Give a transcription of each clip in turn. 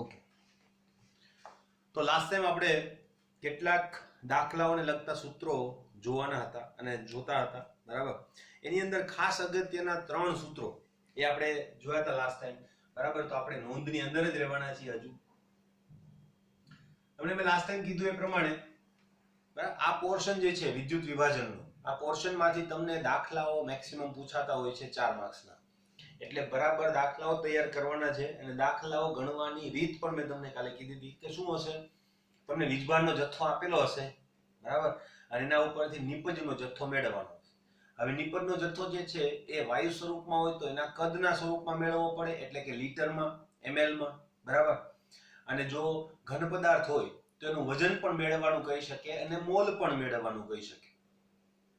Okay, તો last time આપણે કેટલાક દાખલાઓને લગતા સૂત્રો જોવાના હતા અને જોતા હતા, બરાબર. એની અંદર ખાસ અગત્યના 3 સૂત્રો એ આપણે જોયા હતા લાસ્ટ ટાઈમ, બરાબર. તો આપણે નોંધની અંદર જ રહેવાના છીએ હજુ. તમને મેં લાસ્ટ ટાઈમ કીધું એ પ્રમાણે, બરાબર, આ પોર્શન જે છે વિદ્યુત વિભાજનનો, આ પોર્શનમાંથી તમને દાખલાઓ મેક્સિમમ પૂછાતા હોય છે 4 માર્ક્સના. એટલે બરાબર દાખલાઓ તૈયાર કરવાના છે અને દાખલાઓ ગણવાની રીત પણ મેં તમને કાલે કીધી હતી કે શું હશે. તમને વીજભારનો જથ્થો આપેલો હશે, બરાબર, અને એના ઉપરથી નિપજનો જથ્થો મેળવવાનો હશે. હવે નિપજનો જથ્થો જે છે એ વાયુ સ્વરૂપમાં હોય તો એના કદના સ્વરૂપમાં મેળવવો પડે, એટલે કે લીટરમાં, ml-માં, બરાબર. અને જો ઘન પદાર્થ હોય તો એનું વજન પણ મેળવવાનું કહી શકે અને મોલ પણ મેળવવાનું કહી શકે,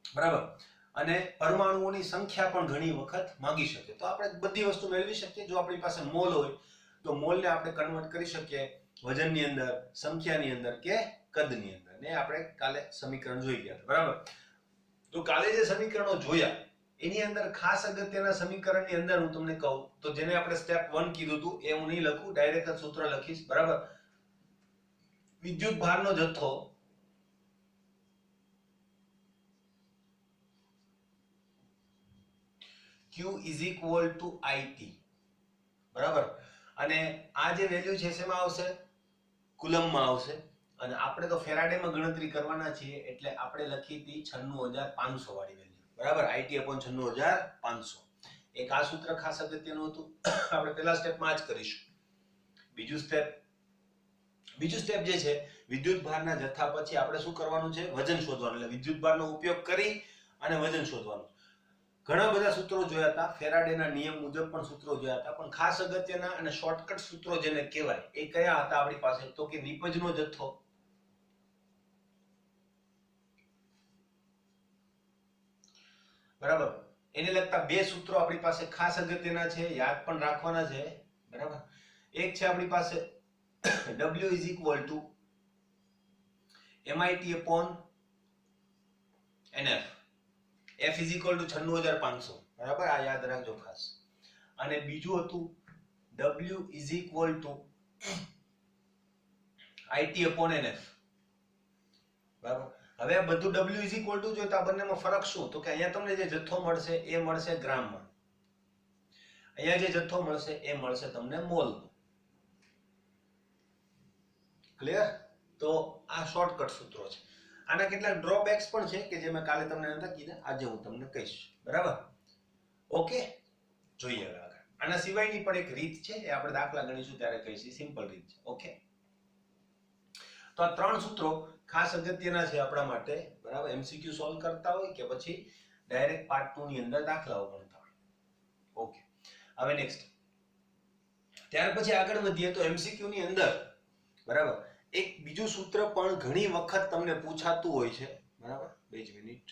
બરાબર. અને પરમાણુઓની સંખ્યા પણ ઘણી વખત માંગી શકે. તો આપણે બધી વસ્તુ મેળવી શકીએ. જો આપણી પાસે મોલ હોય તો મોલને આપણે કન્વર્ટ કરી શકીએ વજનની અંદર, સંખ્યાની અંદર કે કદની અંદર. ને આપણે કાલે સમીકરણ જોઈ ગયા, બરાબર. તો કાલે જે સમીકરણો જોયા એની અંદર ખાસ અગત્યના સમીકરણની અંદર હું તમને કહું તો જેને આપણે સ્ટેપ 1 કીધું હતું એ હું નહીં લખું, ડાયરેક્ટ જ સૂત્ર લખીશ, બરાબર. વિદ્યુત ભારનો જથ્થો Q is equal to IT, બરાબર. અને આ જે વેલ્યુ છે શેમાં આવશે? કુલમમાં આવશે. અને આપણે તો ફેરાડેમાં ગણતરી કરવાના છીએ એટલે આપણે લખી હતી 96500 વાળી વેલ્યુ, બરાબર. IT upon 96500. એક આ સૂત્ર ખાસ અગત્યનું હતું, આપણે પહેલા સ્ટેપમાં જ કરીશું. બીજું સ્ટેપ જે છે વિદ્યુત ભારના જથ્થા પછી આપણે શું કરવાનું છે? વજન શોધવાનું. એટલે વિદ્યુત ભારનો ઉપયોગ કરી અને વજન શોધવાનું. ઘણા બધા સૂત્રો જોયા હતા, ફેરાડેના નિયમ મુજબ પણ સૂત્રો જોયા હતા, પણ ખાસ અગત્યના અને શોર્ટકટ સૂત્રો જેને કહેવાય એ કયા હતા આપણી પાસે? તો કે નિપજનો જથ્થો, બરાબર. એને લગતા 2 સૂત્રો આપણી પાસે ખાસ અગત્યના છે, યાદ પણ રાખવાના છે, બરાબર. એક છે આપણી પાસે W is equal to MIT upon NF. F is equal to 96500, બરાબર. આ યાદ રાખજો ખાસ. અને બીજું હતું W is equal to IT upon NF, બરાબર. હવે આ બધું W is equal to જો તો આ બંનેમાં ફરક શું? તો કે અહીંયા તમને જે જથ્થો મળશે એ મળશે ગ્રામમાં, અહીંયા જે જથ્થો મળશે એ મળશે તમને મોલમાં. ક્લિયર? તો આ શોર્ટકટ સૂત્રો છે. આના કેટલાક ડ્રોબેક્સ પણ છે કે જે મેં કાલે તમને નતા કીધા, આજે હું તમને કહીશ, બરાબર. ઓકે, જોઈએ હવે આગળ. આના સિવાયની પણ એક રીત છે, એ આપણે દાખલા ગણીશું ત્યારે કહીશું, સિમ્પલ રીત છે. ઓકે, તો આ 3 સૂત્રો ખાસ અગત્યના છે આપણા માટે, બરાબર. MCQ સોલ્વ કરતા હોય કે પછી ડાયરેક્ટ પાર્ટ 2 ની અંદર દાખલાઓ ગણતા હોય. ઓકે, હવે નેક્સ્ટ, ત્યાર પછી આગળ વધીએ તો MCQ ની અંદર, બરાબર, એક બીજું સૂત્ર પણ ઘણી વખત તમને પૂછાતું હોય છે, બરાબર. 2 મિનિટ.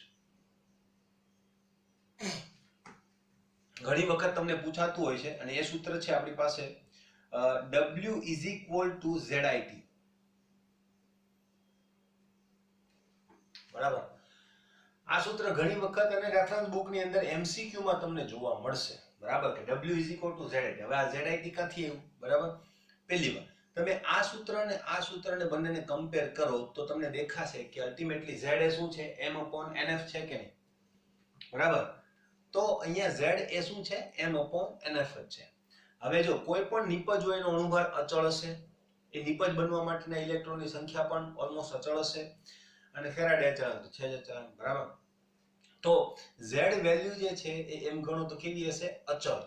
ઘણી વખત તમને પૂછાતું હોય છે અને એ સૂત્ર છે આપણી પાસે W is equal to ZIT, બરાબર. આ સૂત્ર ઘણી વખત અને રેફરન્સ બુક ની અંદર MCQ માં તમને જોવા મળશે, બરાબર, કે W is equal to ZIT. હવે આ ZIT ક્યાંથી આવ્યું? બરાબર. પહેલી વાર તમે આ સૂત્ર અને આ સૂત્રને બંનેને કમ્પેર કરો તો તમને દેખાશે કે અલ્ટિમેટલી Z એ શું છે? M upon NF છે કે નહીં? બરાબર. તો અહીંયા Z એ શું છે? M upon NF જ છે. હવે જો કોઈ પણ નિપજ હોય એનો અણુભાર અચળ હશે, એ નિપજ બનવા માટેના ઇલેક્ટ્રોનની સંખ્યા પણ ઓલમોસ્ટ અચળ હશે, અને ફેરાડે અચળાંક છે જ અચળાંક, બરાબર. તો Z વેલ્યુ જે છે એ એમ ગણો તો કેવી હશે? અચળ.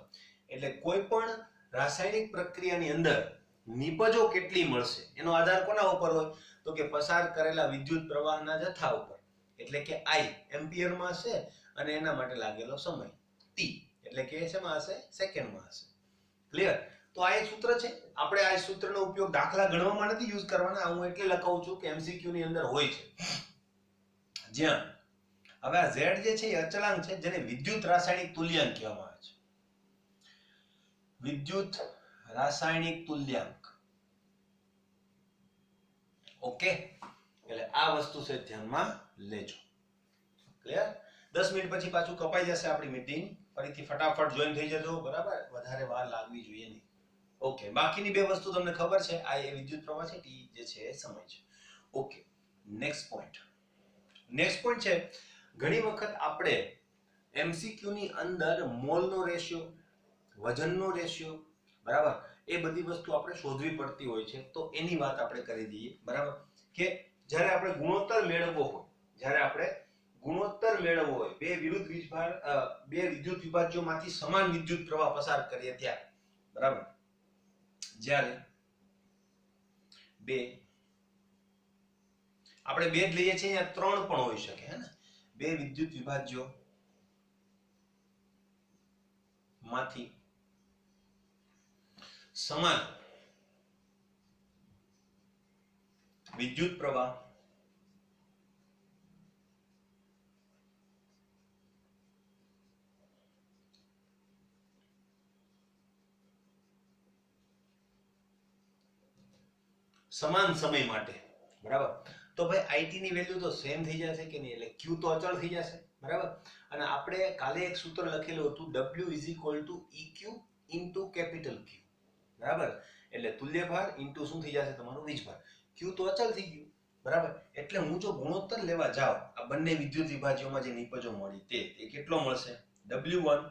એટલે કોઈ પણ રાસાયણિક પ્રક્રિયાની અંદર નિપજો કેટલી મળશે એનો આધાર કોના ઉપર હોય? તો કે પસાર કરેલા વિદ્યુત પ્રવાહના જથ્થા ઉપર, એટલે કે I એમ્પિયરમાં હશે અને એના માટે લાગેલો સમય T, એટલે કે શેમાં હશે? સેકન્ડમાં હશે. ક્લિયર? તો આ એક સૂત્ર છે. આપણે આ સૂત્રનો ઉપયોગ દાખલા ગણવામાં નથી યુઝ કરવાના, હું એટલે લખાવું છું કે MCQ ની અંદર હોય છે. જ્યાં હવે આ Z જે છે એ અચળાંક છે, જેને વિદ્યુત રાસાયણિક તુલ્યાંક કહેવામાં આવે છે. વિદ્યુત રાસાયણિક તુલ્યાંક. ઓકે, એટલે આ વસ્તુ છે ધ્યાનમાં લેજો. ક્લિયર? 10 મિનિટ પછી પાછું કપાઈ જશે આપણી મીટિંગ, ફરીથી ફટાફટ જોઈન થઈ જજો, બરાબર. વધારે વાર લાગવી જોઈએ નહીં. ઓકે, બાકીની બે વસ્તુ તમને ખબર છે, આ એ વિદ્યુત પ્રવાહ છે, ટી જે છે એ સમય છે. ઓકે, નેક્સ્ટ પોઈન્ટ છે, ઘણી વખત આપણે એમસીક્યુ ની અંદર મોલનો રેશિયો, વજનનો રેશિયો, બરાબર, એ બધી વસ્તુ આપણે શોધવી પડતી હોય છે. તો એની વાત આપણે કરી દઈએ, બરાબર, કે જ્યારે આપણે ગુણોત્તર મેળવવો હોય, બે વિદ્યુત વિભાજ્યોમાંથી સમાન વિદ્યુત પ્રવાહ પસાર કરીએ ત્યારે, બરાબર, જ્યારે આપણે બે જ લઈએ છીએ, અહીંયા ત્રણ પણ હોઈ શકે, હે ને, બે વિદ્યુત વિભાજ્યો માંથી સમાન વિદ્યુત પ્રવાહ સમાન સમય માટે, બરાબર, તો ભાઈ આઈટી ની વેલ્યુ તો સેમ થઈ જશે કે નહીં, એટલે ક્યુ તો અચળ થઈ જશે, બરાબર. અને આપણે કાલે એક સૂત્ર લખેલું હતું, W EQ કેપિટલ Q, બરાબર, એટલે તુલ્યભાર ઇન્ટુ શું થઈ જશે તમારું વીજભાર. ક્યુ તો અચળ થઈ ગયું, બરાબર, એટલે હું જો ગુણોત્તર લેવા જાઉં આ બંને વિદ્યુત વિભાજ્યોમાં જે નિપજો મળી તે કેટલો મળશે, W1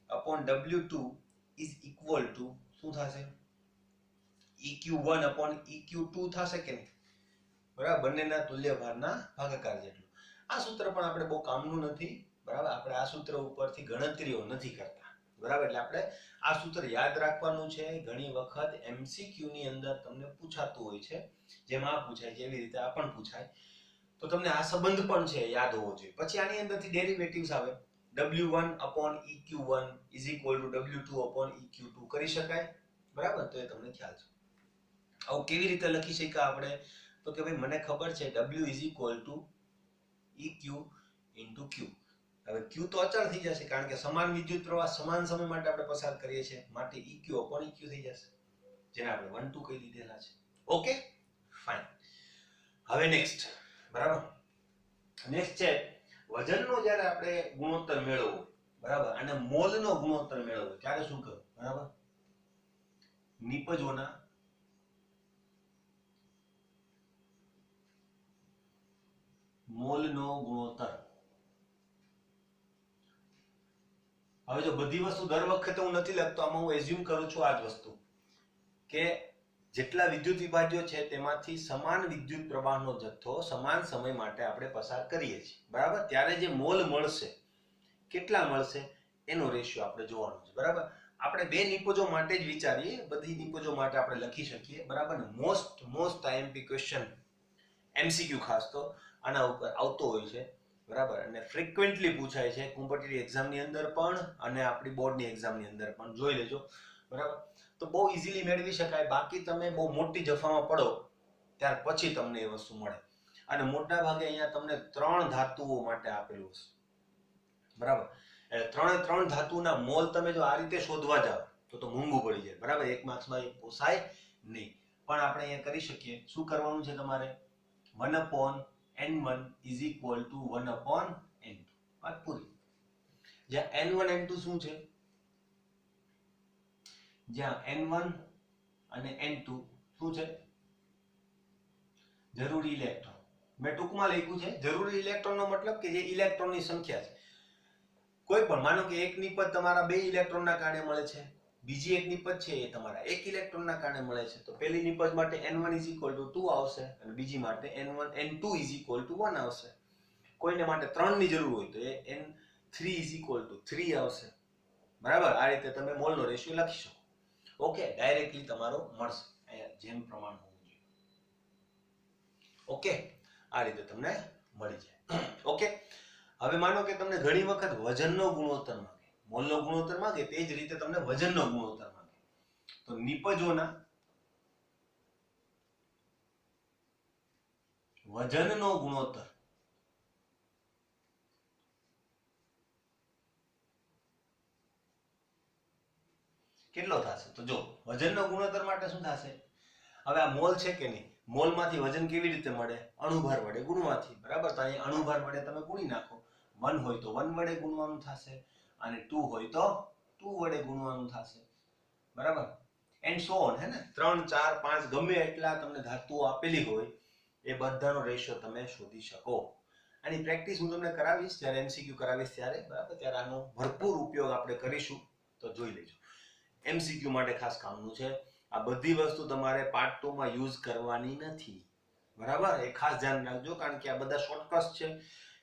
upon W2 is equal to શું થશે, EQ1 upon EQ2 થશે કે નહીં, બરાબર, બંનેના તુલ્યભારના ભાગાકાર જેટલું. આ સૂત્ર પણ આપણે બહુ કામનું નથી, બરાબર, આપણે આ સૂત્ર ઉપરથી ગણતરીઓ નથી કરતા, બરાબર, એટલે આપણે આ સૂત્ર યાદ રાખવાનું છે. ઘણી વખત એમસીક્યુ ની અંદર તમને પૂછાતું હોય છે, જેમ આ પૂછાય જેવી રીતે આ પણ પૂછાય, તો તમને આ સંબંધ પણ છે યાદ હોવો જોઈએ. પછી આની અંદરથી ડેરિવેટિવ્સ આવે, W1 upon EQ1 is equal to W2 upon EQ2 કરી શકાય, બરાબર, તો એ તમને ખ્યાલ છે. આવું કેવી રીતે લખી શકાય આપણે, તો કે ભાઈ મને ખબર છે W is equal to EQ into Q. હવે Q તો અચળ થઈ જશે કારણ કે સમાન વિદ્યુત પ્રવાહ સમાન સમય માટે આપણે પસાર કરીએ છીએ, માટે EQ upon EQ થઈ જશે, જેને આપણે 1 2 કહી દીધેલા છે. Okay, fine. હવે નેક્સ્ટ, બરાબર, નેક્સ્ટ છે વજનનો જ્યારે આપણે ગુણોત્તર મેળવવો, બરાબર, અને મોલનો ગુણોત્તર મેળવવો ત્યારે શું કરવું, બરાબર, નિપજોના મોલનો ગુણોત્તર. હવે જો બધી વસ્તુ દર વખતે હું નથી લખતો, આમાં હું એઝ્યુમ કરું છું આ જ વસ્તુ, કે જેટલા વિદ્યુત વિભાજ્યો છે તેમાંથી સમાન વિદ્યુત પ્રવાહનો જથ્થો સમાન સમય માટે આપણે પસાર કરીએ છીએ, બરાબર, ત્યારે જે મોલ મળશે, કેટલા મળશે એનો રેશિયો આપણે જોવાનો છે, બરાબર. આપણે બે નિપજો માટે જ વિચારીએ, બધી નિપજો માટે આપણે લખી શકીએ, બરાબર. મોસ્ટ આઈએમપી ક્વેશ્ચન એમસીક્યુ ખાસ તો આના ઉપર આવતો હોય છે, બરાબર, અને ફ્રીક્વન્ટલી પૂછાય છે કોમ્પિટિટિવ એક્ઝામની અંદર પણ અને આપણી બોર્ડની એક્ઝામની અંદર પણ, જોઈ લેજો, બરાબર. તો બહુ ઈઝીલી મેળવી શકાય. બાકી તમે બહુ મોટી જફામાં પડો ત્યાર પછી તમને એ વસ્તુ મળે, અને મોટા ભાગે અહીંયા તમને 3 ધાતુઓ માટે આપેલું છે, બરાબર, એટલે 3 ધાતુના મોલ તમે જો આ રીતે શોધવા જાવ તો મોંઘું પડી જાય, બરાબર, એક માર્ક્સમાં એ પોસાય નહીં. પણ આપણે અહીંયા કરી શકીએ, શું કરવાનું છે તમારે, 1/n1 is equal to 1/n2, વાત પૂરી. જ્યાં n1 n2 શું છે, જ્યાં n1 અને n2 શું છે, જરૂરી ઇલેક્ટ્રોન. મેં ટૂંકમાં લખ્યું છે જરૂરી ઇલેક્ટ્રોનનો મતલબ કે જે ઇલેક્ટ્રોનની સંખ્યા છે. કોઈ પણ માનો કે એક નિપજ તમારા 2 ઇલેક્ટ્રોનના કારણે મળે છે, બીજી એક નિપજ છે એ તમારા 1 ઇલેક્ટ્રોનના કારણે મળે છે, તો પહેલી નિપજ માટે n1 2 આવશે અને બીજી માટે n2 1 આવશે. કોઈને માટે 3 ની જરૂર હોય તો એ n3 3 આવશે, બરાબર. આ રીતે તમે મોલનો રેશિયો લખી શકો. ઓકે, ડાયરેક્ટલી તમારો મળશે અહીંયા જેમ પ્રમાણ હોવું જોઈએ. ઓકે, આ રીતે તમને મળી જાય. ઓકે, હવે માનો કે તમને ઘણી વખત વજનનો ગુણોત્તર માંગે, મોલનો ગુણોત્તર માંગે, તે જ રીતે તમને વજનનો ગુણોત્તર માંગે, તો નિપજોના વજનનો ગુણોત્તર કેટલો થશે, તો જો વજનનો ગુણોત્તર માટે શું થશે, હવે આ મોલ છે કે નહીં, મોલમાંથી વજન કેવી રીતે મળે, અણુભાર વડે ગુણવાથી, બરાબર. તો અહીં અણુભાર વડે તમે ગુણી નાખો, 1 હોય તો 1 વડે ગુણવાનું થશે અને 2 હોય તો 2 વડે ગુણવાનું થશે, બરાબર. એન્ડ સો ઓન, હે ને 3 4 5 ગમે એટલા તમને ધાતુઓ આપેલી હોય એ બધાનો રેશિયો તમે શોધી શકો. આની પ્રેક્ટિસ હું તમને કરાવીશ જ્યારે એમસીક્યુ કરાવીશ ત્યારે, બરાબર, ત્યારે આનો ભરપૂર ઉપયોગ આપણે કરીશું, તો જોઈ લેજો. એમસીક્યુ માટે ખાસ કામનું છે. આ બધી વસ્તુ તમારે પાર્ટ 2 માં યુઝ કરવાની નથી, બરાબર, એ ખાસ ધ્યાન રાખજો, કારણ કે આ બધા શોર્ટકટ્સ છે.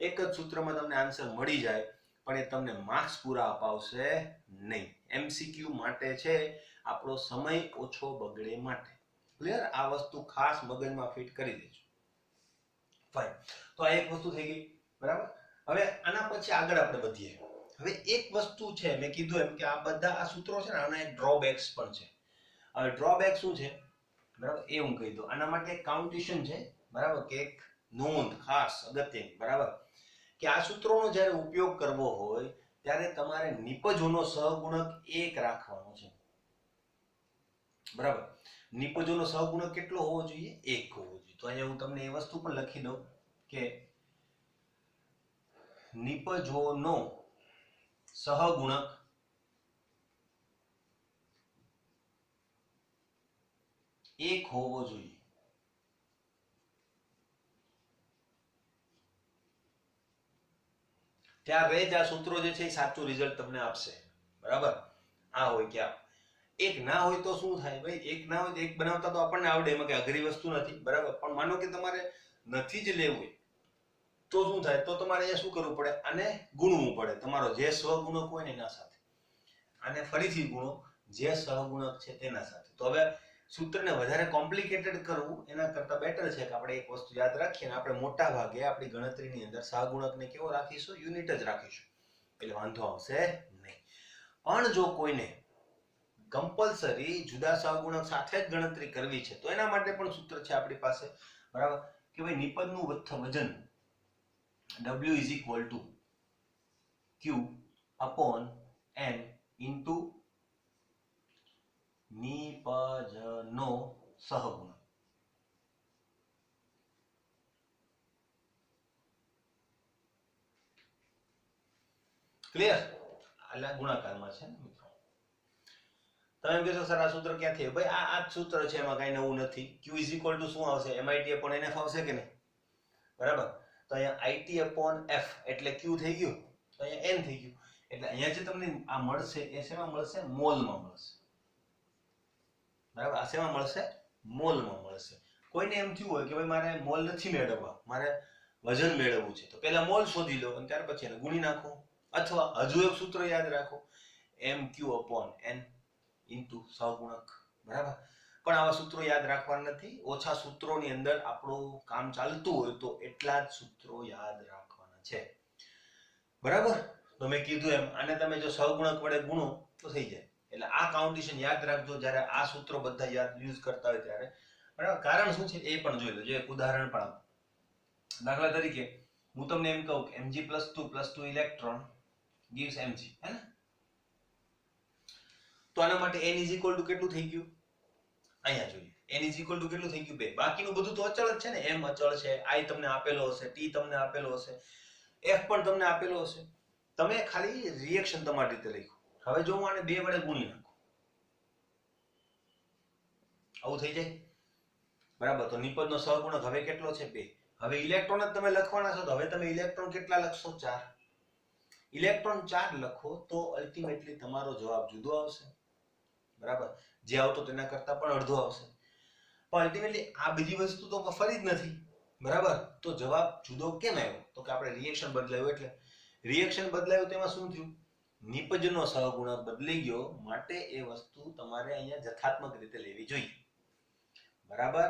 એક જ સૂત્રમાં તમને આન્સર મળી જાય, પણ એ તમને માર્ક્સ પૂરા અપાવશે નહીં. એમસીક્યુ માટે છે, આપણો સમય ઓછો બગડે માટે. ક્લિયર? આ વસ્તુ ખાસ મગજમાં ફિટ કરી દેજો. ફાઇન. તો આ એક વસ્તુ થઈ ગઈ, બરાબર. હવે આના પછી આગળ આપણે વધીએ. હવે એક વસ્તુ છે, મેં કીધું એમ કે આ બધા આ સૂત્રો છે ને, આના એક ડ્રોબેક્સ પણ છે. હવે ડ્રોબેક શું છે, બરાબર, એ હું કહી દઉં. આના માટે એક કાઉન્ટેશન છે, બરાબર, કે એક નોંધ ખાસ અગત્યની, બરાબર, કે આ સૂત્રોનો જ્યારે ઉપયોગ કરવો હોય ત્યારે તમારે નિપજોનો સહગુણક 1 રાખવાનો છે, બરાબર. નિપજોનો સહગુણક કેટલો હોવો જોઈએ? 1 હોવો જોઈએ. તો અહીંયા હું તમને એ વસ્તુ પણ લખી દઉં કે નિપજોનો સહગુણક 1 હોવો જોઈએ. ત્યારે જ આ સૂત્રો જે છે એ સાચું રિઝલ્ટ તમને આપશે, બરાબર. આ હોય કે આ એક ના હોય તો શું થાય ભાઈ? એક ના હોય તો એક બનાવતા તો આપણને આવડે, એમાં કઈ અઘરી વસ્તુ નથી, બરાબર. પણ માનો કે તમારે નથી જ લેવું તો શું થાય? તો તમારે અહીંયા શું કરવું પડે? આને ગુણવું પડે, તમારો જે સ્વગુણક હોય ને એના સાથે. આને ફરીથી ગુણો જે સહગુણક છે તેના સાથે. તો હવે સૂત્રને વધારે કોમ્પ્લિકેટેડ કરવું એના કરતા બેટર છે કે આપણે એક વસ્તુ યાદ રાખીએ ને આપણે મોટા ભાગે આપણી ગણતરીની અંદર સહગુણકને કેવો રાખીશું? યુનિટ જ રાખીશું, એટલે વાંધો આવશે નહીં. પણ જો કોઈને કમ્પલસરી જુદા સહગુણક સાથે જ ગણતરી કરવી છે તો એના માટે પણ સૂત્ર છે આપણી પાસે, બરાબર, કે ભાઈ નિપજનું વજન W is equal to Q upon N into નિપજનો સહગુણક. ક્લિયર? એટલે ગુણાકારમાં છે ને મિત્રો. તમે એમ કહેશો સર આ સૂત્ર ક્યાંથી? ભાઈ આ જ સૂત્ર છે, એમાં કઈ નવું નથી. Q is equal to શું આવશે? MIT upon NF આવશે કે નહીં? બરાબર. તો અહીંયા IT upon F એટલે Q થઈ ગયું, તો અહીંયા N થઈ ગયું. એટલે અહીંયા જે તમને આ મળશે એ શેમાં મળશે? મોલમાં મળશે, બરાબર. આ શેમાં મળશે? મોલમાં મળશે. કોઈને એમ થયું હોય કે ભાઈ મારે મોલ નથી મેળવવા, મારે વજન મેળવવું છે, તો પહેલા મોલ શોધી લો અને ત્યાર પછી એને ગુણી નાખો. અથવા હજુ એક સૂત્ર યાદ રાખો, MQ upon N ઇન્ટુ સહગુણક, બરાબર. પણ આવા સૂત્રો યાદ રાખવાના નથી. ઓછા સૂત્રોની અંદર આપણું કામ ચાલતું હોય તો એટલા જ સૂત્રો યાદ રાખવાના છે, બરાબર. તો મેં કીધું એમ આને તમે જો સહગુણક વડે ગુણો તો થઈ જાય. એટલે આ કાઉન્ટેશન યાદ રાખજો જ્યારે આ સૂત્રો બધા યાદ યુઝ કરતા હોય ત્યારે, બરાબર. કારણ શું છે એ પણ જોઈ લો. જો એક ઉદાહરણ પણ આપો. દાખલા તરીકે હું તમને એમ કહું કે Mg+2 ઇલેક્ટ્રોન gives Mg, હે ને? તો આના માટે N is equal to કેટલું થઈ ગયું? અહીંયા જોઈએ. N is equal to કેટલું થઈ ગયું? 2. બાકીનું બધું તો અચળ જ છે ને. M અચળ છે, I તમને આપેલો હશે, T તમને આપેલો હશે, F પણ તમને આપેલો હશે. તમે ખાલી રિએક્શન તમારી રીતે લખો. હવે જો હું આને 2 વડે ગુણી નાખું, આવું થઈ જાય, બરાબર. તો નિપજનો સહગુણક હવે કેટલો છે? 2. હવે ઇલેક્ટ્રોન જ તમે લખવાના છો તો હવે તમે ઇલેક્ટ્રોન કેટલા લખશો? 4. ઇલેક્ટ્રોન 4 લખો તો અલ્ટિમેટલી તમારો જવાબ જુદો આવશે, બરાબર. જે આવતો તેના કરતા પણ અડધો આવશે. પણ અલ્ટિમેટલી આ બીજી વસ્તુ તો ફરી જ નથી, બરાબર. તો જવાબ જુદો કેમ આવ્યો? તો કે આપણે રિએક્શન બદલાયું. એટલે રિએક્શન બદલાયું તેમાં શું થયું? નિપજનો સહગુણક બદલી ગયો, માટે એ વસ્તુ તમારે અહીંયા જથાત્મક રીતે લેવી જોઈએ, બરાબર.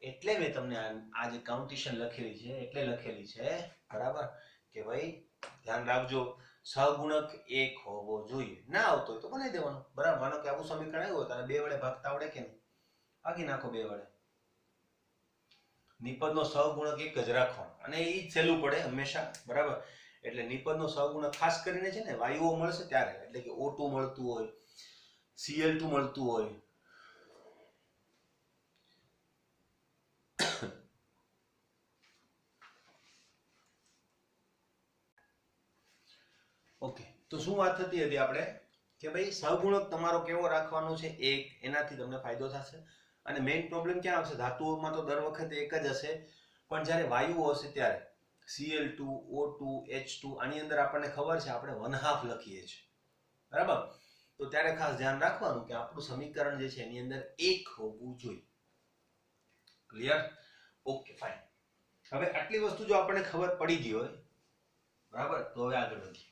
એટલે મેં તમને આ જે કાઉન્ટેશન લખેલી છે એટલે લખેલી છે, બરાબર, કે ભાઈ ધ્યાન રાખજો સહગુણક 1 હોવો જોઈએ. ના આવતો હોય તો બનાવી દેવાનો, બરાબર. માનો કે આવું સમીકરણ આવ્યું હોય તો 2 વડે ભાગતા આવડે કે નહીં? ભાગી નાખો 2 વડે. નિપજનો સહગુણક 1 જ રાખવાનો અને એ જ સહેલું પડે હંમેશા, બરાબર. એટલે નિપજનો સહગુણક ખાસ કરીને છે ને વાયુઓ મળશે ત્યારે, એટલે કે O2 મળતું હોય, Cl2 મળતું હોય, ઓકે. તો શું વાત થતી હતી આપણે કે ભાઈ સહગુણક તમારો કેવો રાખવાનો છે 1, એનાથી તમને ફાયદો થશે. અને મેઇન પ્રોબ્લેમ ક્યાં આવશે? ધાતુઓમાં તો દર વખતે એક જ હશે, પણ જ્યારે વાયુઓ હશે ત્યારે Cl2, O2, H2 આની અંદર આપણને ખબર છે આપણે 1/2 લખીએ છીએ, બરાબર? તો ત્યારે ખાસ ધ્યાન રાખવાનું કે આપણું સમીકરણ જે છે એની અંદર 1 હોવું જોઈએ. ક્લિયર? Okay, fine. હવે આટલી વસ્તુ જો આપણને ખબર પડી ગઈ હોય, બરાબર, તો હવે આગળ વધીએ.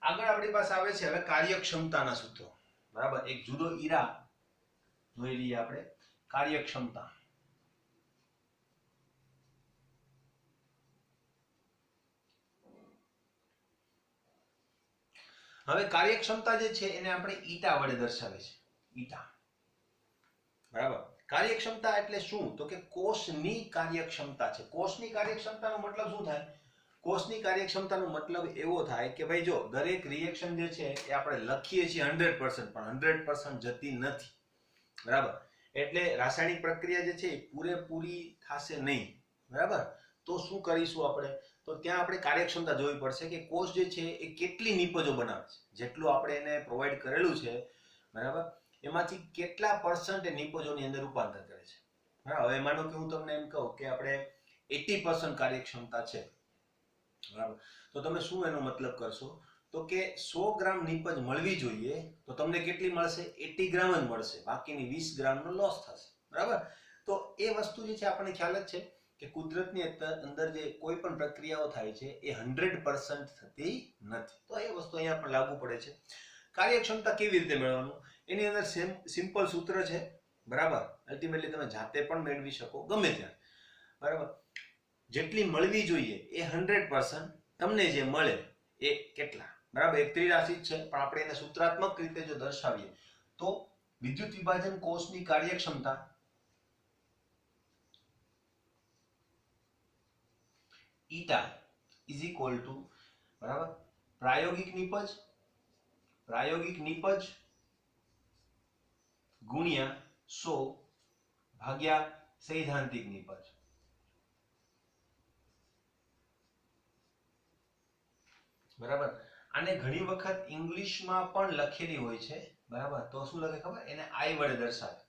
આગળ આપણી પાસે આવે છે હવે કાર્યક્ષમતાના સૂત્રો, બરાબર? એક જુદો ઈરા જોઈ લઈએ આપણે. કાર્યક્ષમતા. હવે કાર્યક્ષમતા જે છે એને આપણે ઈટા વડે દર્શાવીએ છીએ. ઈટા, બરાબર? કાર્યક્ષમતા એટલે શું? તો કે કોષની કાર્યક્ષમતા છે. કોષની કાર્યક્ષમતાનો મતલબ શું થાય? કોષની કાર્યક્ષમતાનો મતલબ એવો થાય કે ભાઈ જો દરેક રિએક્શન જે છે એ આપણે લખીએ છીએ 100%, પણ 100% જતી નથી, બરાબર? એટલે રાસાયણિક પ્રક્રિયા જે છે એ પૂરેપૂરી થશે નહીં, બરાબર? તો શું કરીશું આપણે? તો ત્યાં આપણે કાર્યક્ષમતા જોવી પડશે કે કોષ જે છે એ કેટલી નિપજો બનાવે છે, જેટલું આપણે એને પ્રોવાઈડ કરેલું છે, બરાબર, એમાંથી કેટલા % નિપજોની અંદર રૂપાંતર કરે છે. હવે માનો કે હું તમને એમ કહું કે આપણે 80% કાર્યક્ષમતા છે, બરાબર, તો તમે શું એનો મતલબ કરશો? તો કે 100 ગ્રામ નિપજ મળવી જોઈએ તો તમને કેટલી મળશે? 80 ગ્રામ જ મળશે, બાકીની 20 ગ્રામનો લોસ થશે, બરાબર? તો એ વસ્તુ જે છે આપણને ખ્યાલ જ છે કે કુદરતની અંદર જે કોઈ પણ પ્રક્રિયાઓ થાય છે એ 100% થતી નથી. તો એ વસ્તુ અહીંયા પણ લાગુ પડે છે. કાર્યક્ષમતા કેવી રીતે મેળવવાનું? એની અંદર સિમ્પલ સૂત્ર છે, બરાબર? અલ્ટિમેટલી તમે જાતે પણ મેળવી શકો ગમે ત્યાં, બરાબર? જેટલી મળવી જોઈએ એ 100%, તમને જે મળે એ કેટલા, બરાબર? એક ત્રિરાશી છે, પણ આપણે એને સૂત્રાત્મક રીતે જો દર્શાવીએ તો વિદ્યુત વિભાજન કોષની કાર્યક્ષમતા ઈટા ઇઝ ઇક્વલ ટુ, બરાબર, પ્રાયોગિક નિપજ ગુણ્યા 100 ભાગ્યા સૈદ્ધાંતિક નિપજ. બરાબર? આને ઘણી વખત ઇંગ્લિશમાં પણ લખેલી હોય છે, બરાબર? તો શું લખે ખબર? એને I વડે દર્શાવે.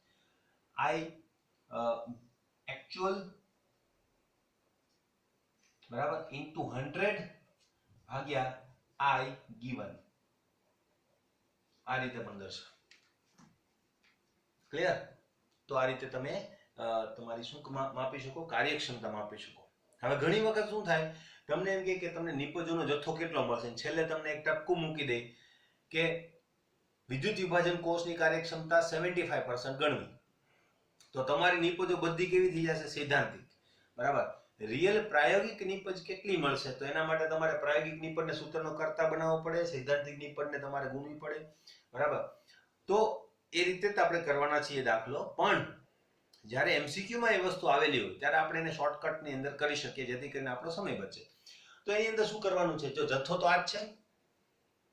I actual, બરાબર, into 100 ભાગ્યા I given. આ રીતે પણ દર્શાવે. ક્લિયર? તો આ રીતે તમે તમારી શું માપી શકો? કાર્યક્ષમતા માપી શકો. હવે ઘણી વખત શું થાય, તમને એમ કે તમને નિપજોનો જથ્થો કેટલો મળશે, છેલ્લે તમને એક ટપકું મૂકી દે કે વિદ્યુત વિભાજન કોષની કાર્યક્ષમતા 75% ગણવી. તો તમારી નિપજો બધી કેવી થઈ જશે? સૈદ્ધાંતિક, બરાબર? રિયલ પ્રાયોગિક નિપજ કેટલી મળશે? તો એના માટે તમારે પ્રાયોગિક નિપજને સૂત્રનો કરતા બનાવવો પડે, સૈદ્ધાંતિક નિપજને તમારે ગુણવી પડે, બરાબર? તો એ રીતે જ આપણે કરવાના છીએ દાખલો. પણ જ્યારે એમસીક્યુમાં એ વસ્તુ આવેલી હોય ત્યારે આપણે એને શોર્ટકટની અંદર કરી શકીએ, જેથી કરીને આપણો સમય બચે. તો એની અંદર શું કરવાનું છે? જો જથ્થો તો આ જ છે,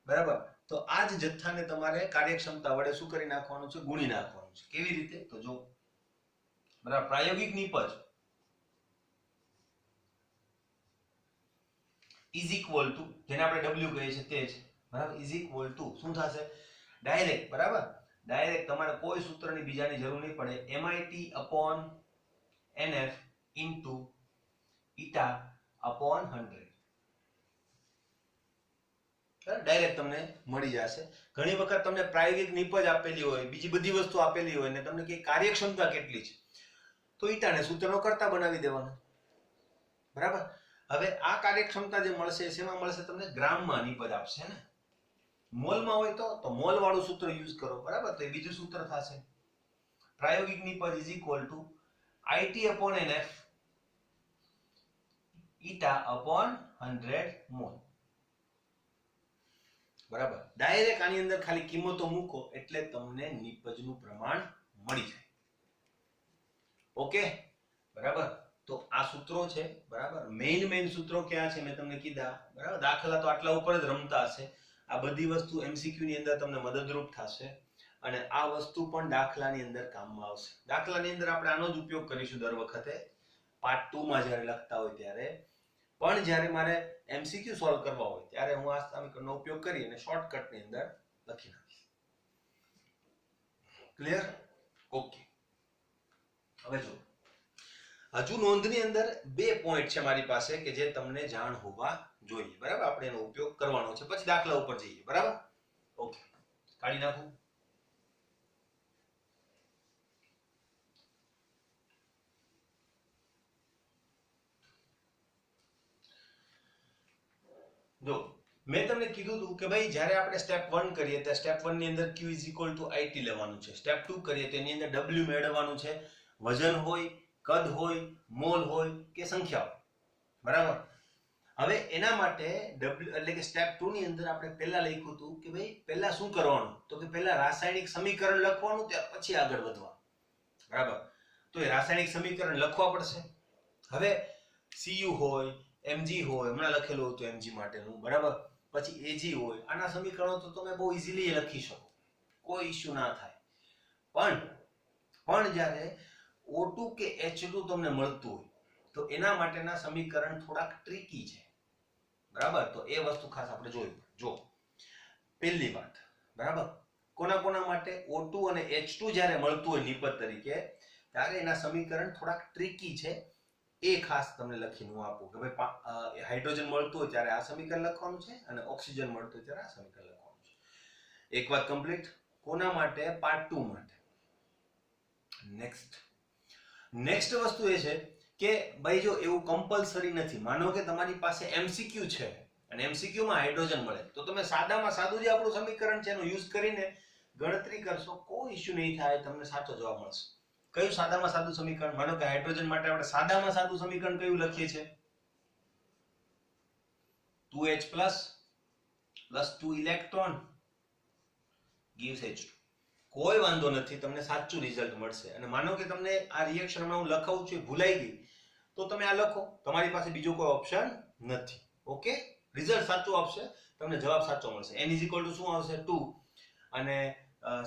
બરાબર, તો આ જ જથ્થાને તમારે કાર્યક્ષમતા વડે શું કરી નાખવાનું છે? ગુણી નાખવાનું છે. કેવી રીતે? તો જો, બરાબર, પ્રાયોગિક નિપજ ઇઝ ઇક્વલ ટુ, જેને આપણે W કહીએ છીએ તે જ, બરાબર, ઇઝ ઇક્વલ ટુ શું થશે? ડાયરેક્ટ, બરાબર, ડાયરેક્ટ તમારે કોઈ સૂત્રની બીજાની જરૂર નહીં પડે. MIT upon NF into eta upon 100. Direct તમને મળી જશે. ઘણી વખત તમને પ્રાયોગિક નિપજ આપેલી હોય, બીજી બધી વસ્તુ આપેલી હોય ને તમને કે કાર્યક્ષમતા કેટલી છે, તો ઈટાને સૂત્રનો કરતા બનાવી દેવાનો, બરાબર? હવે આ કાર્યક્ષમતા જે મળશે શેમાં મળશે? તમને ગ્રામમાં નિપજ આપશે ને. મોલમાં હોય તો મોલ વાળું સૂત્ર યુઝ કરો, બરાબર? તો એ બીજું સૂત્ર થશે. પ્રાયોગિક નિપજ is equal to IT upon NF eta upon 100 mole, બરાબર? ડાયરેક્ટ આની અંદર ખાલી કિંમતો મૂકો એટલે તમને નિપજનું પ્રમાણ મળી જાય. ઓકે, બરાબર? તો આ સૂત્રો છે, બરાબર? મેઇન સૂત્રો ક્યાં છે મેં તમને કીધા, બરાબર? દાખલા તો આટલા ઉપર જ રમતા હશે. આ બધી વસ્તુ MCQ ની અંદર તમને મદદરૂપ થશે અને આ વસ્તુ પણ દાખલાની અંદર કામમાં આવશે. દાખલાની અંદર આપણે આનો જ ઉપયોગ કરીશું દર વખતે, પાર્ટ 2 માં જ્યારે લખતા હોય ત્યારે. પણ જ્યારે મારે MCQ સોલ્વ કરવા હોય ત્યારે હું આ સમીકરણનો ઉપયોગ કરી અને શોર્ટકટની અંદર લખી નાખીશ. ક્લિયર? ઓકે. હવે જો હજુ નોંધની અંદર 2 પોઈન્ટ છે મારી પાસે કે જે તમને જાણ હોવા જોઈએ. બરાબર, આપણે એનો ઉપયોગ કરવાનો છે, પછી દાખલા ઉપર જઈએ. બરાબર, ઓકે, કાઢી નાખું. જો મેં તમને કીધું હતું કે ભાઈ જ્યારે આપણે સ્ટેપ 1 કરીએ તો સ્ટેપ 1 ની અંદર Q IT લેવાનું છે. સ્ટેપ 2 કરીએ તો એની અંદર W મેળવવાનું છે. વજન હોય, કદ હોય, મોલ હોય કે સંખ્યા. બરાબર, હવે એના માટે W એટલે કે સ્ટેપ 2 ની અંદર આપણે પહેલા લખ્યું હતું કે ભાઈ પહેલા શું કરવાનું, તો કે પહેલા રાસાયણિક સમીકરણ લખવાનું, ત્યાર પછી આગળ વધવાનું. બરાબર, તો એ રાસાયણિક સમીકરણ લખવા પડશે. હવે Cu હોય, Mg હોય, હમણાં લખેલું હતું Mg માટેનું. બરાબર, પછી Ag હોય. આના સમીકરણો તો તમે બહુ ઈઝીલી લખી શકો, કોઈ ઇશ્યુ ના થાય. પણ જ્યારે O2 કે H2 તમને મળતું હોય તો એના માટેના સમીકરણ થોડાક ટ્રિકી છે. બરાબર, તો એ વસ્તુ ખાસ આપણે જોઈ. જો પહેલી વાત, બરાબર, કોના માટે O2 અને H2 જ્યારે મળતું હોય નિપજ તરીકે, ત્યારે એના સમીકરણ થોડાક ટ્રિકી છે. એ ખાસ તમને લખીને હું આપું કે ભાઈ હાઇડ્રોજન મળતું હોય ત્યારે આ સમીકરણ લખવાનું છે અને ઓક્સિજન મળતું હોય ત્યારે આ સમીકરણ લખવાનું છે. એક વાત કમ્પ્લીટ. કોના માટે? પાર્ટ 2 માટે. નેક્સ્ટ વસ્તુ એ છે કે ભાઈ જો એવું કમ્પલસરી નથી. માનો કે તમારી પાસે MCQ છે અને MCQ માં હાઇડ્રોજન મળે તો તમે સાદામાં સાદું જે આપણું સમીકરણ છે એનો યુઝ કરીને ગણતરી કરશો, કોઈ ઇશ્યુ નહીં થાય, તમને સાચો જવાબ મળશે. કયું સાદામાં સાદું સમીકરણ? માનો કે હાઇડ્રોજન માટે આપણે સાદામાં સાદું સમીકરણ કયું લખીએ છીએ? 2H plus 2 electron gives H2. કોઈ વાંધો નથી, તમને સાચું રિઝલ્ટ મળશે. અને માનો કે તમને આ રિએક્શન માં હું લખાવું છું ભૂલાઈ ગઈ, તો તમે આ લખો, તમારી પાસે બીજો કોઈ ઓપ્શન નથી. ઓકે, રિઝલ્ટ સાચું આપશે, તમને જવાબ સાચો મળશે. n શું આવશે? 2. અને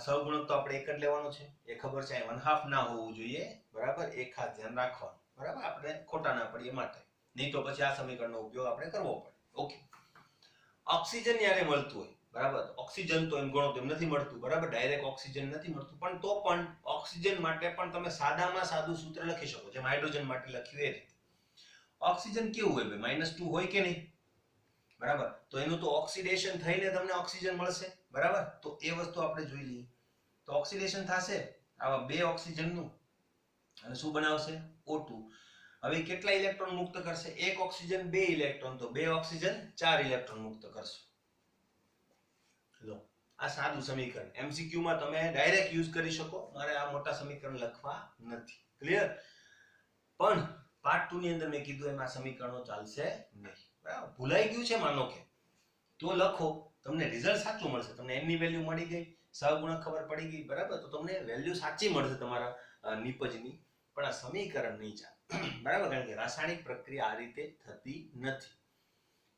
સહગુણક તો આપણે એક જ લેવાનો છે, એ ખબર છે. 1/2 ના હોવું જોઈએ. બરાબર, એક ખાસ ધ્યાન રાખવાનું. બરાબર, આપણે ખોટા ના પડીએ માટે, નહીં તો પછી આ સમીકરણનો ઉપયોગ આપણે કરવો પડે. ઓકે, ઓક્સિજન જ્યારે મળતું હોય, બરાબર, ઓક્સિજન તો એમ ગણો તેમ નથી મળતું. બરાબર, ડાયરેક્ટ ઓક્સિજન નથી મળતું, પણ તો પણ ઓક્સિજન માટે પણ તમે સાદામાં સાદું સૂત્ર લખી શકો, જેમ હાઇડ્રોજન માટે લખ્યું એ રીતે. ઓક્સિજન કેવું હોય ભાઈ? -2 હોય કે નહીં? બરાબર, તો એનું તો ઓક્સિડેશન થઈને તમને ઓક્સિજન મળશે. બરાબર, તો એ વસ્તુ આપણે જોઈ લઈએ. તો ઓક્સિડેશન થશે આવા 2 ઓક્સિજનનું અને શું બનાવશે? O2. હવે કેટલા ઇલેક્ટ્રોન મુક્ત કરશે? એક ઓક્સિજન 2 ઇલેક્ટ્રોન, તો 2 ઓક્સિજન 4 ઇલેક્ટ્રોન મુક્ત કરશે. લો, આ સાદું સમીકરણ MCQ માં તમે ડાયરેક્ટ યુઝ કરી શકો, મારે આ મોટા સમીકરણ લખવા નથી. ક્લિયર? પણ પાર્ટ 2 ની અંદર મેં કીધું એમ આ સમીકરણો ચાલશે નહીં. બરાબર, ભૂલાઈ ગયું છે માનો કે, તો લખો, તમને રિઝલ્ટ સાચું મળશે. તમને n ની વેલ્યુ મળી ગઈ, સહગુણક ખબર પડી ગઈ. બરાબર, તો તમને વેલ્યુ સાચી મળશે તમારા નિપજની, પણ આ સમીકરણ નહીં ચાલે. બરાબર, કારણ કે રાસાયણિક પ્રક્રિયા આ રીતે થતી નથી.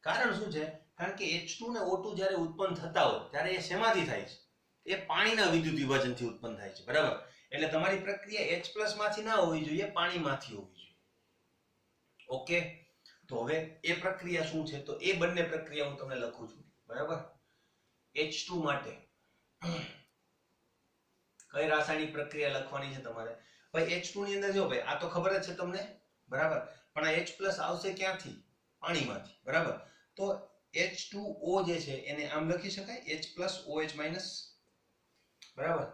કારણ શું છે? કારણ કે H2 ને O2 જ્યારે ઉત્પન્ન થતા હોય ત્યારે એ શેમાંથી થાય છે? એ પાણીના વિદ્યુત વિભાજનથી ઉત્પન્ન થાય છે. બરાબર, એટલે તમારી પ્રક્રિયા H+ માંથી ના હોવી જોઈએ, પાણીમાંથી હોવી જોઈએ. ઓકે, તો હવે એ પ્રક્રિયા શું છે? તો એ બંને પ્રક્રિયા હું તમને લખું છું. બરાબર, H2 માટે કઈ રાસાયણિક પ્રક્રિયા લખવાની છે તમારે? ભાઈ H2 ની અંદર જો ભાઈ આ તો ખબર જ છે તમને. બરાબર, પણ આ H+ આવશે ક્યાંથી? પાણીમાંથી. બરાબર, તો H2O જે છે એને આમ લખી શકાય H+ OH-. બરાબર,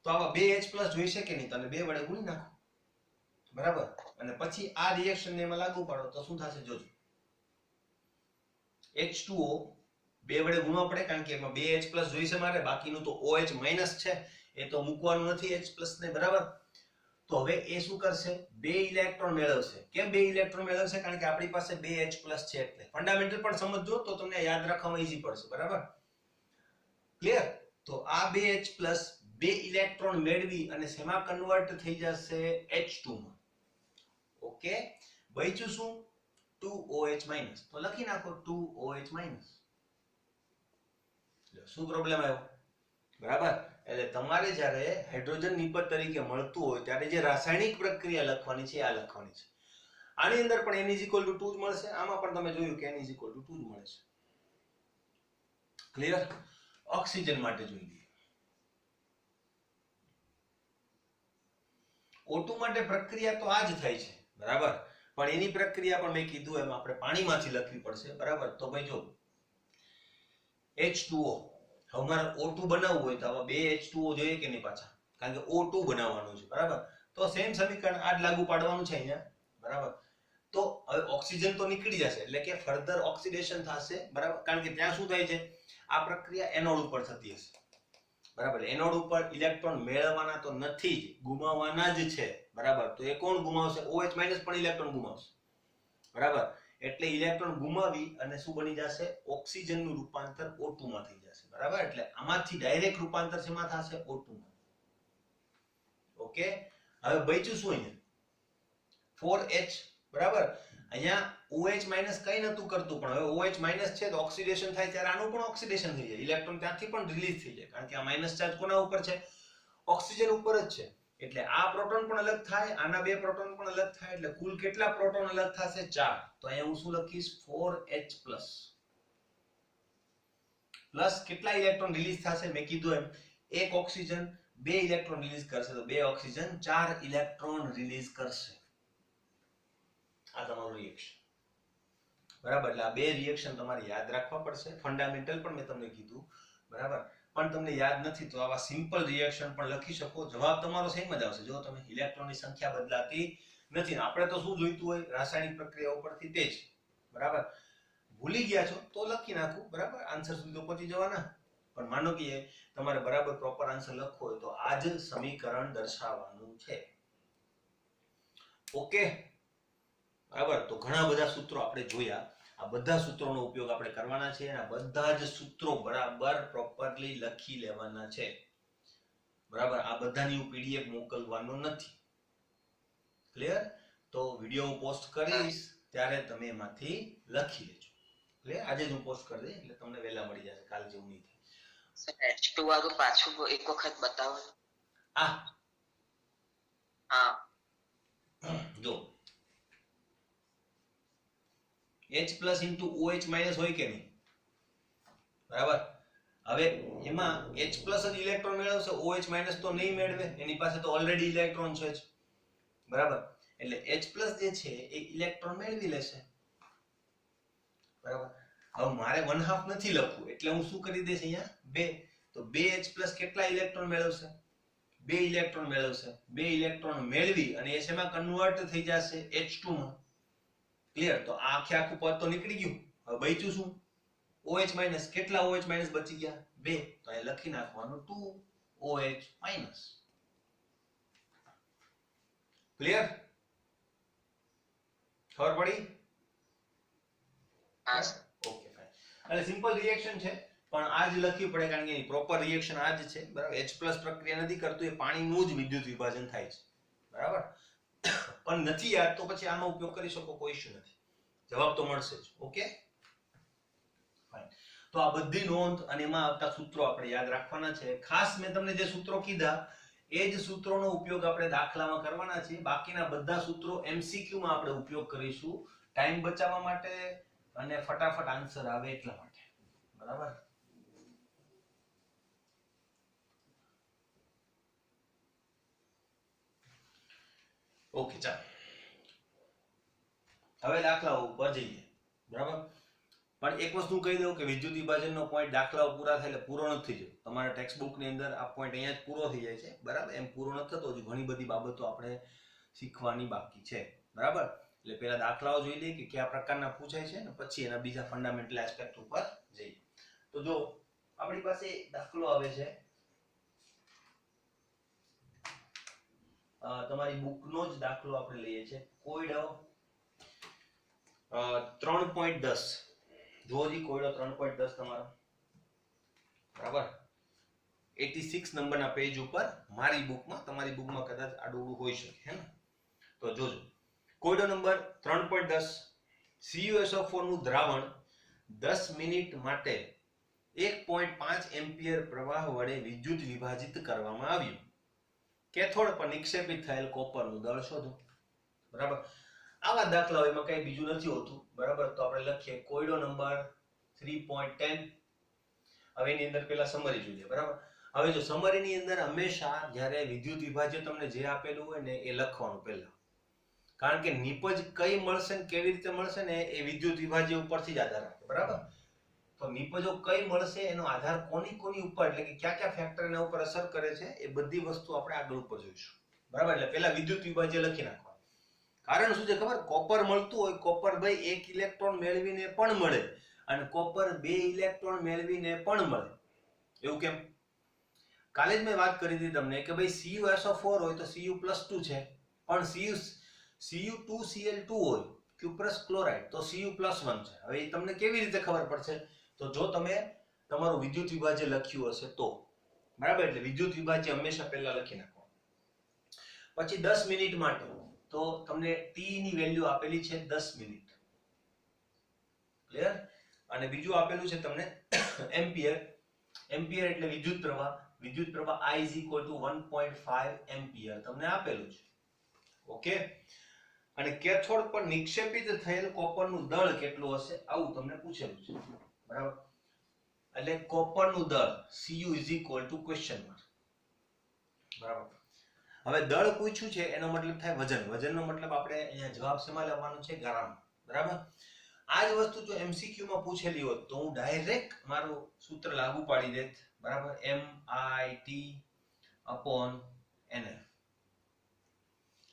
તો આવા 2 H+ જોઈશે કે નહીં? તને 2 વડે ગુણી નાખો. બરાબર, અને પછી આ રિએક્શન ને એમાં લાગુ પાડો તો શું થશે જોજો. H2O 2 વડે ગુણવા પડે, કારણ કે એમાં 2 H+ જોઈશે મારે, બાકીનું તો OH- છે, એ તો મૂકવાનું નથી H+ ને. બરાબર, તો હવે એ શું કરશે? 2 ઇલેક્ટ્રોન મેળવશે. કેમ 2 ઇલેક્ટ્રોન મેળવશે? કારણ કે આપણી પાસે 2 H+ છે એટલે. ફંડામેન્ટલ પણ સમજજો તો તમને યાદ રાખવામાં ઈઝી પડશે. બરાબર, ક્લિયર? તો આ 2 H+ 2 ઇલેક્ટ્રોન મેળવી અને શેમાં કન્વર્ટ થઈ જશે? H2 માં. ઓકે, બચ્યું શું? 2OH-. તો લખી નાખો 2OH-. શું પ્રોબ્લેમ આવ્યો? બરાબર, એટલે તમારે જ્યારે હાઇડ્રોજન નિપજ તરીકે મળતું હોય ત્યારે જે રાસાયણિક પ્રક્રિયા લખવાની છે આ લખવાની છે. આની અંદર પણ n = 2 જ મળશે. આમાં પણ તમે જોયું કે n = 2 જ મળે છે. ક્લિયર? ઓક્સિજન માટે જોઈ લઈએ. O2 માટે પ્રક્રિયા તો આ જ થાય છે, બરાબર, પણ એની પ્રક્રિયા પણ મેં કીધું એમ આપણે પાણીમાંથી લખવી પડશે, બરાબર. તો ભાઈ જો H2O, હવે મારે O2 બનાવવું હોય તો આવા બે H2O જોઈએ કે નહીં પાછા, કારણ કે O2 બનાવવાનું છે, બરાબર. તો સેમ સમીકરણ આ જ લાગુ પાડવાનું છે અહીંયા, બરાબર. તો હવે ઓક્સિજન તો નીકળી જશે, એટલે કે ફર્ધર ઓક્સિડેશન થશે, બરાબર, કારણ કે ત્યાં શું થાય છે, આ પ્રક્રિયા એનોડ ઉપર થતી હશે, બરાબર. એનોડ ઉપર ઇલેક્ટ્રોન મેળવવાના તો નથી જ, ગુમાવવાના જ છે, બરાબર. તો એ કોણ ગુમાવશે? OH- પણ ઇલેક્ટ્રોન ગુમાવશે, બરાબર. એટલે ઇલેક્ટ્રોન ગુમાવી અને શું બની જશે? ઓક્સિજનનું રૂપાંતર O2 માં થઈ જશે, બરાબર. એટલે આમાંથી ડાયરેક્ટ રૂપાંતર શેમાં થશે? O2 માં. ઓકે, હવે બચ્યું શું અહીંયા? 4H, બરાબર. અહીંયા OH- કઈ નતું કરતું, પણ હવે OH- છે તો ઓક્સિડેશન થાય ત્યારે આનું પણ ઓક્સિડેશન થઈ જાય, ઇલેક્ટ્રોન ત્યાંથી પણ રિલીઝ થઈ જાય, કારણ કે આ માઇનસ ચાર્જ કોના ઉપર છે? ઓક્સિજન ઉપર જ છે. એટલે આ પ્રોટોન પણ અલગ થાય, આના બે પ્રોટોન પણ અલગ થાય, એટલે કુલ કેટલા પ્રોટોન અલગ થશે? 4. તો અહીંયા હું શું લખીશ? 4H પ્લસ કેટલા ઇલેક્ટ્રોન રિલીઝ થશે? મેં કીધું એમ, એક ઓક્સિજન 2 ઇલેક્ટ્રોન રિલીઝ કરશે, તો 2 ઓક્સિજન 4 ઇલેક્ટ્રોન રિલીઝ કરશે. આ તમારું રિએક્શન, બરાબર. એટલે આ બે રિએક્શન તમારે યાદ રાખવા પડશે. ફંડામેન્ટલ પણ મેં તમને કીધું, બરાબર. પણ તમને યાદ નથી તો આવા સિમ્પલ રિએક્શન પણ લખી શકો, જવાબ તમારો સેમ જ આવશે. જો તમે ઇલેક્ટ્રોનની સંખ્યા બદલાતી નથી, આપણે તો શું જોઈતું હોય? રાસાયણિક પ્રક્રિયા ઉપરથી તે જ, બરાબર. ભૂલી ગયા છો તો લખી નાખું, બરાબર. આન્સર સુધી તો પહોંચી જવાના. પણ માનો કે તમારે બરાબર પ્રોપર આન્સર લખવો હોય તો આ જ સમીકરણ દર્શાવવાનું છે. ઓકે, બરાબર. તો ઘણા બધા સૂત્રો આપણે જોયા, આ બધા સૂત્રોનો ઉપયોગ આપણે કરવાના છે, અને બધા જ સૂત્રો બરાબર પ્રોપરલી લખી લેવાના છે, બરાબર. આ બધાની હું PDF મોકલવાનો નથી. ક્લિયર? તો વિડિયો હું પોસ્ટ કરીશ ત્યારે તમે એમાંથી લખી લેજો. ક્લિયર? આજે જ હું પોસ્ટ કરી દઈશ, એટલે તમને વહેલા મળી જશે, કાલ જેવું નહીં થાય. H2 વાળું પાછું એક વખત બતાવો. હા, જો H+ OH- હોય કે નહીં, બરાબર. હવે એમાં H+ જ ઇલેક્ટ્રોન મેળવશે, OH- તો નહીં મેળવે, એની પાસે તો ઓલરેડી ઇલેક્ટ્રોન છે જ, બરાબર. એટલે H+ જે છે એ ઇલેક્ટ્રોન મેળવી લેશે, બરાબર. હવે મારે 1/2 નથી લખવું, એટલે હું શું કરી દઈશ અહીંયા? 2. તો 2H+ કેટલા ઇલેક્ટ્રોન મેળવશે? 2 ઇલેક્ટ્રોન મેળવશે. 2 ઇલેક્ટ્રોન મેળવી અને એ શેમાં કન્વર્ટ થઈ જશે? H2 માં. ક્લિયર? તો આ આખું પદ તો નીકળી ગયું. હવે બચ્યું શું? OH- કેટલા OH- બચી ગયા? 2. તો અહીં લખી નાખવાનું 2OH-. ક્લિયર? ખબર પડી? Okay, fine. એટલે સિમ્પલ રિએક્શન છે, પણ આ જ લખવી પડે, કારણ કે એની પ્રોપર રિએક્શન આ જ છે, બરાબર. H+ પ્રક્રિયા નથી કરતું, એ પાણીનું જ વિદ્યુત વિભાજન થાય છે, બરાબર. પણ નથી યાદ તો પછી આનો ઉપયોગ કરી શકો, કોઈ ઇશ્યુ નથી, જવાબ તો મળશે જ. Okay, fine. તો આ બધી નોંધ અને એમાં આવતા સૂત્રો આપણે યાદ રાખવાના છે. ખાસ મેં તમને જે સૂત્રો કીધા એ જ સૂત્રોનો ઉપયોગ આપણે દાખલામાં કરવાના છે. બાકીના બધા સૂત્રો MCQ માં આપણે ઉપયોગ કરીશું, ટાઈમ બચાવવા માટે અને ફટાફટ આન્સર આવે એટલા માટે, બરાબર. ઓકે, ચાલો હવે દાખલા ઉપર જઈએ, બરાબર. પણ એક વસ્તુ કહી દઉં કે વિદ્યુત વિભાજનનો પોઈન્ટ દાખલાઓ પૂરા થાય એટલે પૂરો નથી થઈ જતો. તમારા ટેક્સ્ટ બુક ની અંદર આ પોઈન્ટ અહીંયા જ પૂરો થઈ જાય છે, બરાબર. એમ પૂરો નથી થતો, હજી ઘણી બધી બાબતો આપણે શીખવાની બાકી છે, બરાબર. એટલે પહેલા દાખલાઓ જોઈ લઈએ કે કયા પ્રકારના પૂછાય છે, ને પછી એના બીજા ફંડામેન્ટલ એસ્પેક્ટ ઉપર જઈએ. તો જો આપણી પાસે દાખલો આવે છે, તમારી બુકનો જ દાખલો આપણે લઈએ છીએ, કોયડો 3.10. જોજી કોયડો 3.10 તમારો, બરાબર. 86 નંબરના પેજ ઉપર મારી બુકમાં, તમારી બુકમાં કદાચ આડું હોઈ શકે, હે ને. તો જોજો કોયડો નંબર 3.10. CuSO4 નું દ્રાવણ 10 મિનિટ માટે 1.5 એમ્પિયર પ્રવાહ વડે વિદ્યુત વિભાજિત કરવામાં આવ્યું. કેથોડ પર નિક્ષેપિત થયેલ કોપરનું દળ શોધો, બરાબર. આવા દાખલાઓ એમાં કઈ બીજું નથી હોતું, બરાબર. તો આપણે લખીએ કોયડો નંબર 3.10. હવે એની અંદર પેલા સમરી જોઈએ, બરાબર. હવે જો સમરીની અંદર હંમેશા જ્યારે વિદ્યુત વિભાજ્ય તમને જે આપેલું હોય ને એ લખવાનું પહેલા, કારણ કે નિપજ કઈ મળશે ને કેવી રીતે મળશે ને એ વિદ્યુત વિભાજ્ય ઉપરથી જ આધાર રાખે, બરાબર. તો નિપજો કઈ મળશે એનો આધાર કોની ઉપર, એટલે કે કયા કયા ફેક્ટર એના ઉપર અસર કરે છે એ બધી વસ્તુ આપણે આગળ ઉપર જોઈશું, બરાબર. એટલે પહેલા વિદ્યુત વિભાજ્ય લખી નાખવાનું. કારણ શું છે ખબર? કોપર મળતું હોય, કોપર ભાઈ 1 ઇલેક્ટ્રોન મેળવીને પણ મળે અને કોપર 2 ઇલેક્ટ્રોન મેળવીને પણ મળે. એવું કેમ? કાલે જ મેં વાત કરી હતી તમને કે ભાઈ CuSO4 હોય તો Cu+2 છે, પણ Cu2Cl2 હોય ક્યુપ્રસ ક્લોરાઇડ તો Cu+1 છે. હવે એ તમને કેવી રીતે ખબર પડશે? તો જો તમે તમારું વિદ્યુત વિભાજ્ય લખ્યું હશે તો, બરાબર. એટલે વિદ્યુત વિભાજ્ય હંમેશા પહેલા લખી નાખો. પછી 10 મિનિટ માટે તો તમને T ની વેલ્યુ આપેલી છે 10 મિનિટ, ક્લિયર. અને બીજું આપેલું છે તમને એમ્પિયર. એમ્પિયર એટલે વિદ્યુત પ્રવાહ. વિદ્યુત પ્રવાહ I = 1.5 એમ્પિયર તમને આપેલું છે, ઓકે. અને કેથોડ પર નિક્ષેપિત થયેલ કોપરનું દળ કેટલું હશે આવું તમને પૂછેલું છે, બરાબર. એટલે કોપરનું દળ Cu question mark, બરાબર. હવે દળ પૂછ્યું છે એનો મતલબ થાય વજન. વજનનો મતલબ આપણે અહીંયા જવાબ શેમાં લેવાનો છે? ગ્રામ, બરાબર. આ જ વસ્તુ જો MCQ માં પૂછેલી હોત તો હું ડાયરેક્ટ મારું સૂત્ર લાગુ પાડી દેત, બરાબર. MIT/NF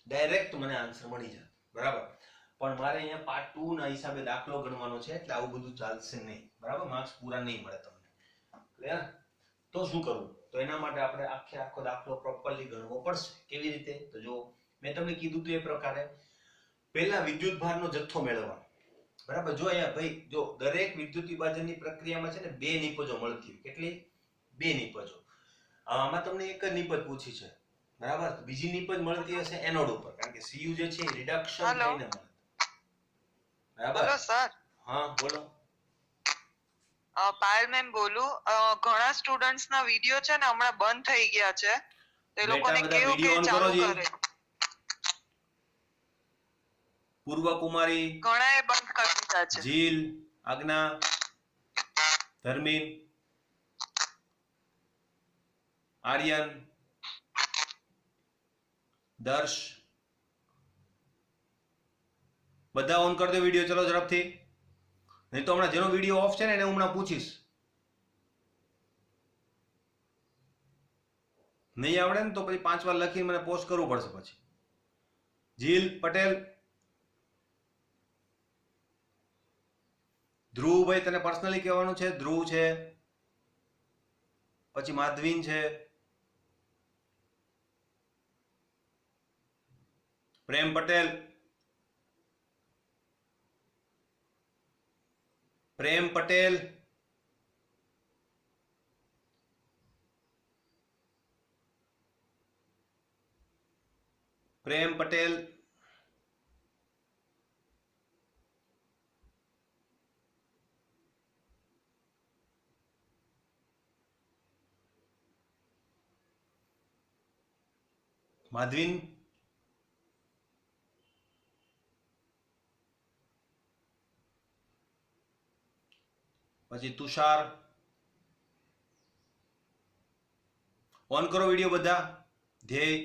ડાયરેક્ટ મને આન્સર મળી જાય, બરાબર. પણ મારે અહીંયા પાર્ટ 2 ના હિસાબે દાખલો ગણવાનો છે એટલે આવું બધું ચાલશે નહીં, બરાબર. માર્ક્સ પૂરા નહીં મળે તમને, ક્લિયર. તો શું કરવું? તો એના માટે આપણે આખો દાખલો પ્રોપરલી ગણવો પડશે. કેવી રીતે? તો જો મેં તમને કીધું તો એ પ્રકારે પહેલા વિદ્યુત ભારનો જથ્થો મેળવવાનો, બરાબર. જો અહીંયા ભાઈ જો દરેક વિદ્યુત વિભાજનની પ્રક્રિયામાં છે ને 2 નિપજો મળતી હોય. કેટલી? 2 નિપજો. આમાં તમને એક જ નિપજ પૂછી છે, બરાબર. બીજી નિપજ મળતી હશે એનોડ ઉપર, કારણ કે Cu જે છે રિડક્શન થઈને મળે, બરાબર. Hello sir. હા બોલો. પાયલ મેમ બોલું. ઘણા સ્ટુડન્ટ્સ ના વિડિયો છે ને હમણાં બંધ થઈ ગયા છે, તે લોકોને બેટા, બધા કેવું કે વિડિયો ઓન ચાલુ કરો કરે. પૂર્વ કુમારી, ઘણાએ બંધ કરી દીધા છે. જીલ, આજ્ઞા, ધર્મીન, આર્યન, દર્શ, બધા ઓન કરી દો વિડિયો. ચલો ઝડપથી, નહીં તો હમણાં જેનો વિડિયો ઓફ છે ને એને હું હમણાં પૂછીશ. નહીં આવડે ને તો પછી 5 વાર લખીને મને પોસ્ટ કરવું પડશે પછી. જીલ પટેલ, ધ્રુવભાઈ તને પર્સનલી કહેવાનું છે. ધ્રુવ છે, પછી માધવીન છે, પ્રેમ પટેલ, પ્રેમ પટેલ, પ્રેમ પટેલ, માધવીન, પછી તુષાર. ઓન કરો વિડિયો બધા. ધ્યેય,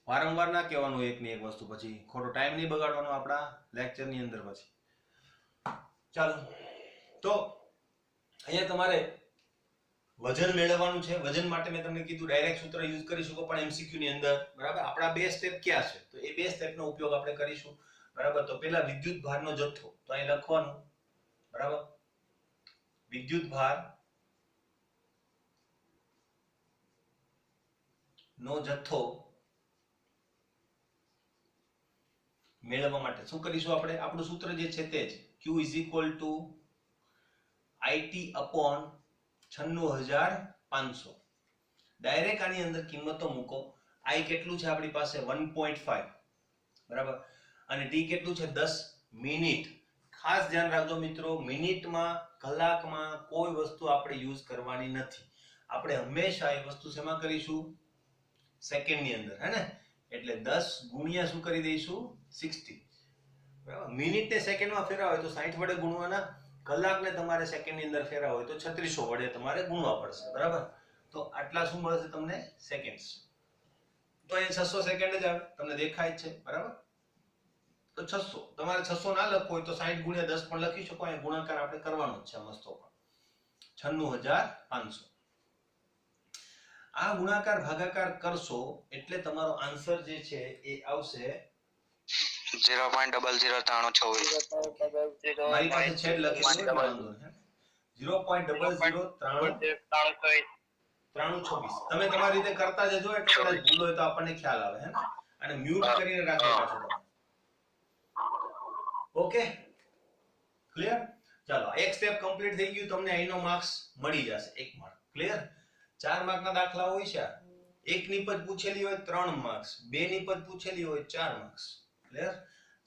વારંવાર ના કહેવાનું એકની એક વસ્તુ, પછી ખોટો ટાઈમ નહીં બગાડવાનો આપણા લેક્ચરની અંદર પછી. ચાલો, તો અહીંયા તમારે વજન મેળવવાનું છે. વજન માટે મેં તમને કીધું ડાયરેક્ટ સૂત્ર યુઝ કરી શકો પણ MCQ ની અંદર, બરાબર. આપણા 2 સ્ટેપ ક્યાં છે તો એ 2 સ્ટેપનો ઉપયોગ આપણે કરીશું, બરાબર. તો પહેલા વિદ્યુત ભારનો જથ્થો તો અહીં લખવાનું, બરાબર. વિદ્યુત ભાર નો જથ્થો મેળવવા માટે શું કરીશું આપણે? આપણું સૂત્ર જે છે તે જ Q = IT/96500. ડાયરેક્ટ આની અંદર કિંમતો મૂકો. I કેટલું છે આપણી પાસે? 1.5, બરાબર. અને T કેટલું છે? 10 મિનિટ. ખાસ ધ્યાન રાખજો મિત્રો, મિનિટમાં, કલાકમાં કોઈ વસ્તુ આપણે યુઝ કરવાની નથી. આપણે હંમેશા એ વસ્તુ શેમાં કરીશું? સેકન્ડની અંદર, હે ને. એટલે 10 ગુણ્યા શું કરી દઈશું? 60. બરાબર, મિનિટને સેકન્ડમાં ફેરવા હોય તો 60 વડે ગુણવાના, કલાકને તમારે સેકન્ડની અંદર ફેરવા હોય તો 3600 વડે તમારે ગુણવા પડશે. બરાબર, તો આટલા શું મળશે તમને? સેકન્ડ્સ. તો અહીંયા 600 સેકન્ડ જ આવે, તમને દેખાય જ છે. બરાબર, તો 600 તમારે 600 ના લખવું હોય તો 60 ગુણ્યા 10 પણ લખી શકો. અહીંયા ગુણાકાર આપણે કરવાનો જ છે મસ્તો પણ 96500. આ ગુણાકાર ભાગાકાર કરશો એટલે તમારો આન્સર જે છે એ આવશે 0.009324. મારી પાસે છેદ લખેલું છે, વાંધો નહીં. 0.009324. તમે તમારી રીતે કરતા જજો એટલે કદાચ ભૂલ હોય તો આપણને ખ્યાલ આવે હે ને. અને મ્યુટ કરીને રાખેલા છો તમે. Okay, clear? ચાલો, એક સ્ટેપ કમ્પ્લીટ થઈ ગયું. તમને અહીંનો માર્ક્સ મળી જશે 1 માર્ક. ક્લિયર? 4 માર્કના દાખલા હોય છે. એક નિપજ પૂછેલી હોય 3 માર્ક્સ, બે નિપજ પૂછેલી હોય 4 માર્ક્સ. ક્લિયર?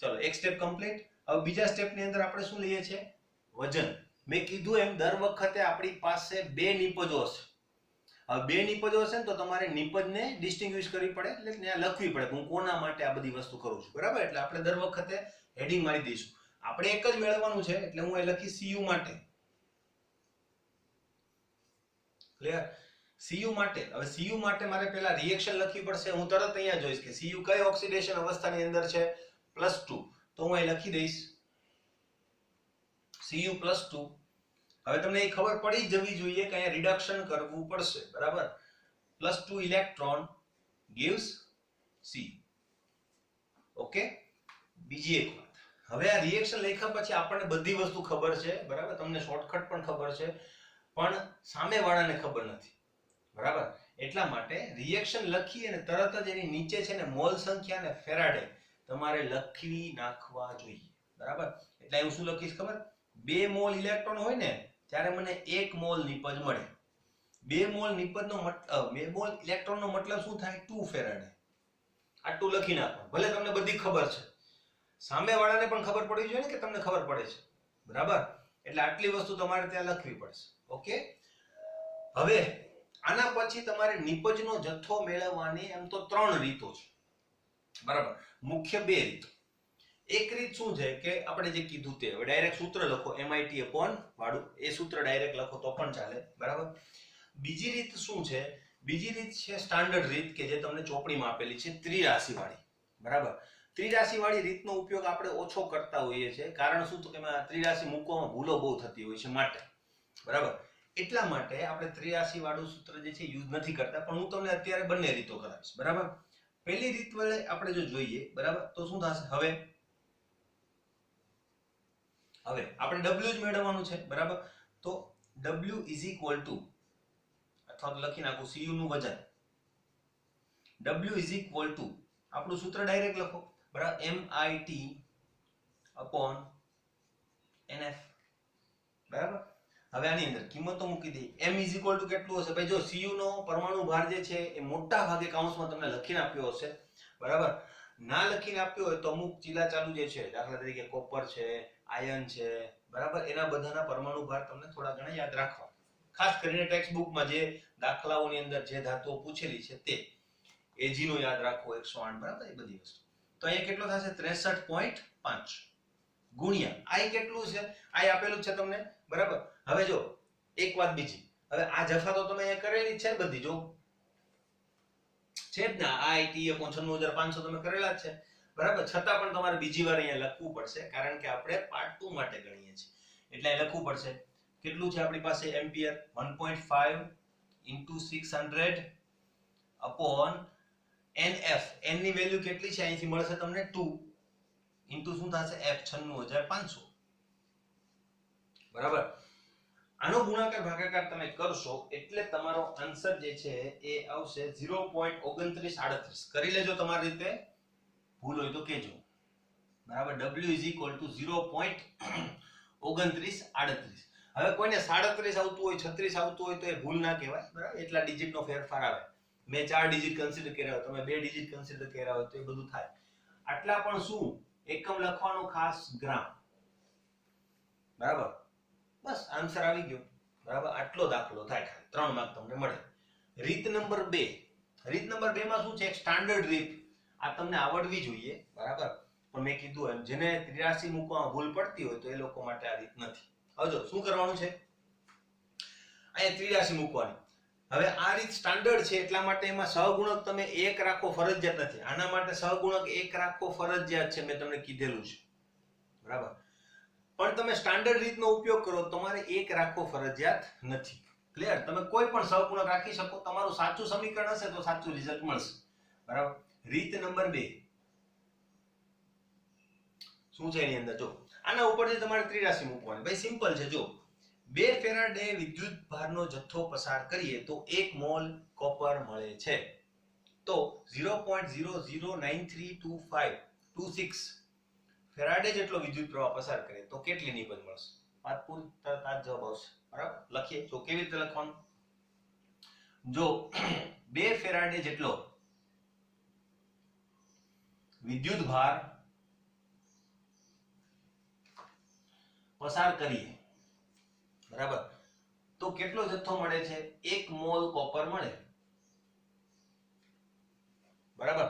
ચલો, એક સ્ટેપ કમ્પ્લીટ. હવે બીજા સ્ટેપની અંદર આપણે શું લઈએ છીએ? વજન. મેં કીધું એમ દર વખતે આપણી પાસે બે નિપજો હશે. હવે બે નિપજો હશે ને તો તમારે નિપજને ડિસ્ટિંગ્વિશ કરવી પડે, એટલે ત્યાં લખવી પડે હું કોના માટે આ બધી વસ્તુ કરું છું. બરાબર, એટલે આપણે દર વખતે હેડિંગ મારી દઈશું. આપણે એક જ મેળવવાનું છે એટલે હું એ લખી CU માટે. ક્લિયર? CU માટે. હવે CU માટે મારે પહેલા રિએક્શન લખવી પડશે. હું તરત અહીંયા જોઈશ કે CU કઈ ઓક્સિડેશન અવસ્થાની અંદર છે, +2. તો હું અહીં લખી દઈશ CU +2. હવે તમને એ ખબર પડી જવી જોઈએ કે અહીંયા રિડક્શન કરવું પડશે. બરાબર, +2 ઇલેક્ટ્રોન gives CU. ઓકે, બીજી એક વાત. હવે આ રિએક્શન લખ્યા પછી આપણને બધી વસ્તુ ખબર છે. બરાબર, તમને શોર્ટકટ પણ ખબર છે, પણ સામેવાળાને ખબર નથી. બરાબર, એટલા માટે રિએક્શન લખી અને તરત જ એની નીચે છે ને મોલ સંખ્યા અને ફેરાડે તમારે લખી નાખવા જોઈએ. બરાબર, એટલે હું શું લખીશ ખબર? 2 મોલ ઇલેક્ટ્રોન હોય ને ત્યારે મને 1 મોલ નિપજ મળે. 2 મોલ નિપજનો મતલબ 2 મોલ ઇલેક્ટ્રોનનો મતલબ શું થાય? 2 ફેરાડે. આટલું લખી નાખો. ભલે તમને બધી ખબર છે, સામેવાળાને પણ ખબર પડવી જોઈએ ને કે તમને ખબર પડે છે. બરાબર, એટલે આટલી વસ્તુ તમારે ત્યાં લખવી પડશે. ઓકે, હવે આના પછી તમારે નિપજનો જથ્થો મેળવવાની એમ તો 3 રીતો છે. બરાબર, મુખ્ય 2 રીતો. એક રીત શું છે કે આપણે જે કીધું તે, હવે ડાયરેક્ટ સૂત્ર લખો MIT વાળું, એ સૂત્ર ડાયરેક્ટ લખો તો પણ ચાલે. બરાબર, બીજી રીત શું છે? બીજી રીત છે સ્ટાન્ડર્ડ રીત કે જે તમને ચોપડીમાં આપેલી છે, ત્રિરાશિ વાળી. બરાબર, ત્રિરાશિ વાળી રીતનો ઉપયોગ આપણે ઓછો કરતા હોઈએ છીએ. કારણ શું? તો કે ત્રિરાશિ મૂકવામાં ભૂલો બહુ થતી હોય છે માટે. બરાબર, એટલા માટે આપણે ત્રિરાશિ વાળું સૂત્ર જે છે યુઝ નથી કરતા, પણ હું તમને અત્યારે બંને રીતો કરાવીશ. બરાબર, પહેલી રીત વડે આપણે જો જોઈએ, બરાબર, તો શું થશે? હવે આપણે W જ મેળવવાનું છે. બરાબર, તો W = અથવા તો લખી નાખું CU નું વજન. W = આપણું સૂત્ર ડાયરેક્ટ લખો. બરાબર, MIT/NF. બરાબર, હવે આની અંદર કિંમતો મૂકી દઈએ. M = કેટલું હશે? ભાઈ જો CU નો પરમાણુ ભાર જે છે એ મોટા ભાગે કાઉન્સમાં તમને લખીને આપ્યો હશે. બરાબર, ના લખીને આપ્યો હોય તો અમુક ચીલા ચાલુ જે છે, દાખલા તરીકે કોપર છે, આયર્ન છે, બરાબર, એના બધાના પરમાણુ ભાર તમને થોડા ઘણા યાદ રાખવા. ખાસ કરીને ટેક્સ્ટ બુકમાં જે દાખલાઓની અંદર જે ધાતુઓ પૂછેલી છે તે Ag નો યાદ રાખવો 108. બરાબર, એ બધી વસ્તુ. તો અહીંયા કેટલો થશે? 63.5 ગુણ્યા I કેટલું છે? I આપેલું છે તમને. બરાબર, હવે જો એક વાત બીજી. હવે આ જથ્થા તો તમે અહીંયા કરેલી છે બધી, જો છે જ ને, IT/96500 તમે કરેલા જ છે. બરાબર, છતાં પણ તમારે બીજી વાર અહીંયા લખવું પડશે કારણ કે આપણે પાર્ટ 2 માટે ગણીએ છીએ. એટલે અહીં લખવું પડશે. કેટલું છે આપણી પાસે એમ્પિયર? 1.5 * 600 upon NF. N ની વેલ્યુ કેટલી છે? અહીંથી મળશે તમને 2 ઇન્ટુ શું થશે? F 96500. બરાબર, આનો ગુણાકાર ભાગાકાર તમે કરશો એટલે તમારો આન્સર જે છે એ આવશે 0.2938. કરી લેજો તમારી રીતે, ભૂલ હોય તો કહેજો. બરાબર, W = 0.2938. હવે કોઈને 37 આવતું હોય, 36 આવતું હોય તો એ ભૂલ ના કહેવાય. બરાબર, એટલા ડિજિટનો ફેરફાર આવે. મેં 4 ડિજિટ કન્સિડર કર્યા હોય, તમે 2 ડિજિટ કન્સિડર કર્યા હોય તો એ બધું થાય. આટલા પણ શું એકમ લખવાનો ખાસ ગ્રામ. બરાબર, બસ આન્સર આવી ગયો. બરાબર, આટલો દાખલો થાય, 3 માર્ક તમને મળે. રીત નંબર 2. રીત નંબર 2 માં શું છે? એક સ્ટાન્ડર્ડ રીત. આ તમને આવડવી જોઈએ. બરાબર, પણ મેં કીધું એમ જેને 83 મૂકવામાં ભૂલ પડતી હોય તો એ લોકો માટે આ રીત નથી. હવે જો શું કરવાનું છે, અહીંયા 83 મૂકવાની. હવે આ રીત સ્ટાન્ડર્ડ છે એટલા માટે એમાં સહગુણક તમે 1 રાખવો ફરજિયાત નથી. આના માટે સહગુણક 1 રાખવો ફરજિયાત છે, મેં તમને કીધેલું છે, બરાબર. પણ તમે સ્ટાન્ડર્ડ રીતનો ઉપયોગ કરો, તમારે 1 રાખવો ફરજિયાત નથી. ક્લિયર? તમે કોઈ પણ સહગુણક રાખી શકો, તમારું સાચું સમીકરણ હશે તો સાચું રિઝલ્ટ મળશે, બરાબર. રીત નંબર 2 શું છે એની અંદર જો, આના ઉપરથી તમારે 83 મૂકવાની. ભાઈ સિમ્પલ છે. જો 2 ફેરાડે વિદ્યુત ભારનો જથ્થો પસાર કરીએ તો 1 મોલ કોપર મળે છે. તો 0.00932526 ફેરાડે જેટલો વિદ્યુત પ્રવાહ પસાર કરે તો કેટલી નિબંધ મળશે? વાત પૂરી, તરત આ જવાબ આવશે, બરાબર. લખીએ. તો કેવી રીતે લખવાનું? જો 2 ફેરાડે જેટલો વિદ્યુત ભાર પસાર કરીએ, બરાબર, તો કેટલો જથ્થો મળે છે? 1 મોલ કોપર મળે, બરાબર.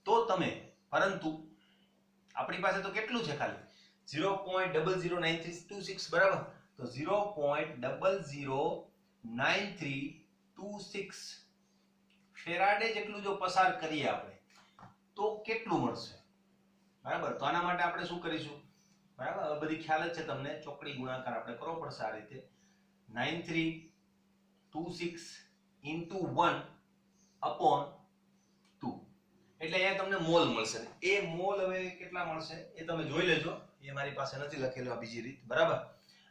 તો તમે, પરંતુ આપણી પાસે તો કેટલું છે? ખાલી 0.009326, બરાબર. તો 0.009326 ફેરાડે જેટલું જો પસાર કરીએ આપણે તો કેટલું મળશે, બરાબર. તો આના માટે આપણે શું કરીશું, બરાબર. હવે બધી ખ્યાલ જ છે તમને, ચોકડી ગુણાકાર આપણે કરવો પડશે આ રીતે. 9326 into 1 upon 2 એટલે અહીંયા તમને મોલ મળશે. એ મોલ હવે કેટલા મળશે એ તમે જોઈ લેજો, એ મારી પાસે નથી લખેલું આ બીજી રીત, બરાબર.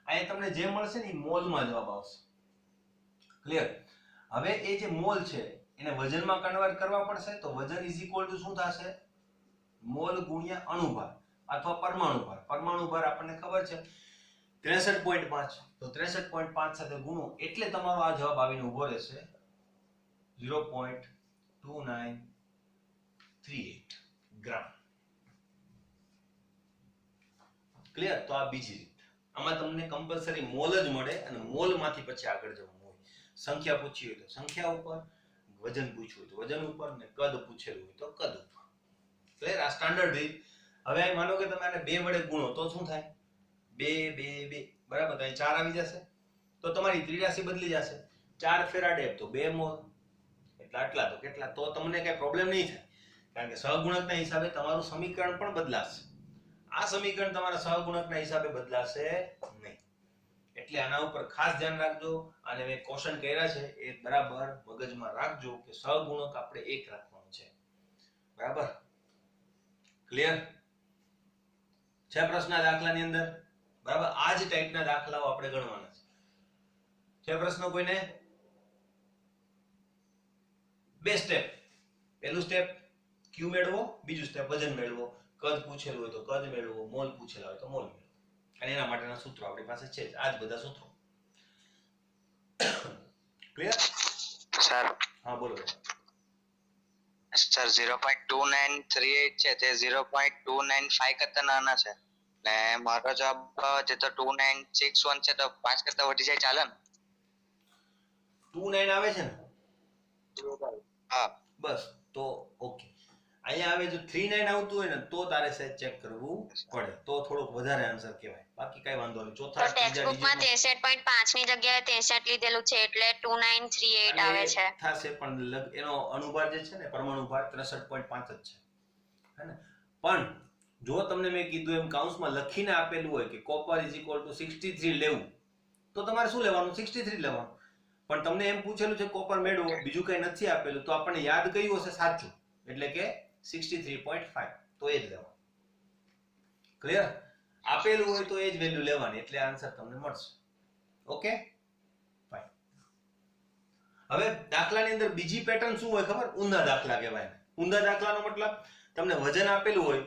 અહીંયા તમને જે મળશે ને એ મોલમાં જવાબ આવશે. ક્લિયર? હવે એ જે મોલ છે એને વજનમાં કન્વર્ટ કરવા પડશે. તો વજન ઇઝ ઇક્વલ ટુ શું થશે? મોલ ગુણ્યા અણુભાર અથવા પરમાણુ ભાર. પરમાણુ ભાર આપણને ખબર છે 63.5, તો 63.5 સાથે ગુણો એટલે તમારો આ જવાબ આવીને ઉભો રહેશે 0.2938 ગ્રામ. ક્લિયર? તો આ બીજી રીત. આમાં તમને કમ્પલસરી મોલ જ મળે અને મોલ માંથી પછી આગળ જવાનું હોય. સંખ્યા પૂછી હોય તો સંખ્યા ઉપર, વજન પૂછ્યું હોય તો વજન ઉપર, ને કદ પૂછેલું હોય તો કદ ઉપર. ક્લિયર? આ સ્ટાન્ડર્ડ રીત. હવે આ માનો કે તમે આને 2 વડે ગુણો તો શું થાય? 2 2 2, બરાબર. તો અહીં 4 આવી જશે તો તમારી 83 બદલી જશે. 4 ફેરાડે તો 2 મોલ, એટલે આટલા તો કેટલા? તો તમને કઈ પ્રોબ્લેમ નહીં થાય, કારણ કે સહગુણકના હિસાબે તમારું સમીકરણ પણ બદલાશે. આ સમીકરણ તમારા સહગુણકના હિસાબે બદલાશે નહીં. એટલે આના ઉપર ખાસ ધ્યાન રાખજો. અને મેં ક્વેશ્ચન કર્યા છે એ બરાબર મગજમાં રાખજો કે સહગુણક આપણે 1 રાખવાનું છે, બરાબર. ક્લિયર છે? પ્રશ્નના દાખલાની અંદર, બરાબર, આ જ ટાઈપના દાખલાઓ આપણે ગણવાના છે. પ્રશ્ન કોઈને? 2 સ્ટેપ. પહેલું સ્ટેપ ક્યુ મેળવો, બીજું સ્ટેપ વજન મેળવો. કદ પૂછેલું હોય તો કદ મેળવો, મોલ પૂછેલા હોય તો મોલ મેળવો. અને એના માટેના સૂત્રો આપણી પાસે છે જ, આ જ બધા સૂત્રો. ક્લિયર? સર હા બોલો. સર 0.2938 છે તે 0.295 કરતા નાના છે, ને મારો જવાબ જે તો 2961 છે તો 5 કરતા વધી જાય, ચાલે ને? 29 આવે છે ને? હા બસ તો ઓકે. અહીંયા આવે જો 39 આવતું હોય ને તો તારે સેટ ચેક કરવું પડે, તો થોડોક વધારે આન્સર કહેવાય. બાકી કઈ વાંધો નહીં. ચોથા ટેક્સ્ટબુકમાં 63.5 ની જગ્યાએ 63 લીધેલું છે એટલે 2938 આવે છે. થશે, પણ એનો અણુભાર જે છે ને પરમાણુ ભાર 63.5 જ છે, હે ને. પણ જો તમને મેં કીધું એમ કાઉન્સમાં લખીને આપેલું હોય કે કોપર ઇઝ ઇક્વલ ટુ 63 લેવું, તો તમારે શું લેવાનું? 63 લેવાનું. પણ તમને એમ પૂછેલું છે કોપર મેળવો, બીજું કઈ નથી આપેલું, તો આપણને યાદ કયું હશે સાચું, એટલે કે 63.5, તો એ જ લેવાનું. ક્લિયર? આપેલું હોય તો એ જ વેલ્યુ લેવાની, એટલે આન્સર તમને મળશે. Okay fine. હવે દાખલાની અંદર બીજી પેટર્ન શું હોય ખબર? ઊંધા દાખલા કહેવાય. ઊંધા દાખલાનો મતલબ તમને વજન આપેલું હોય,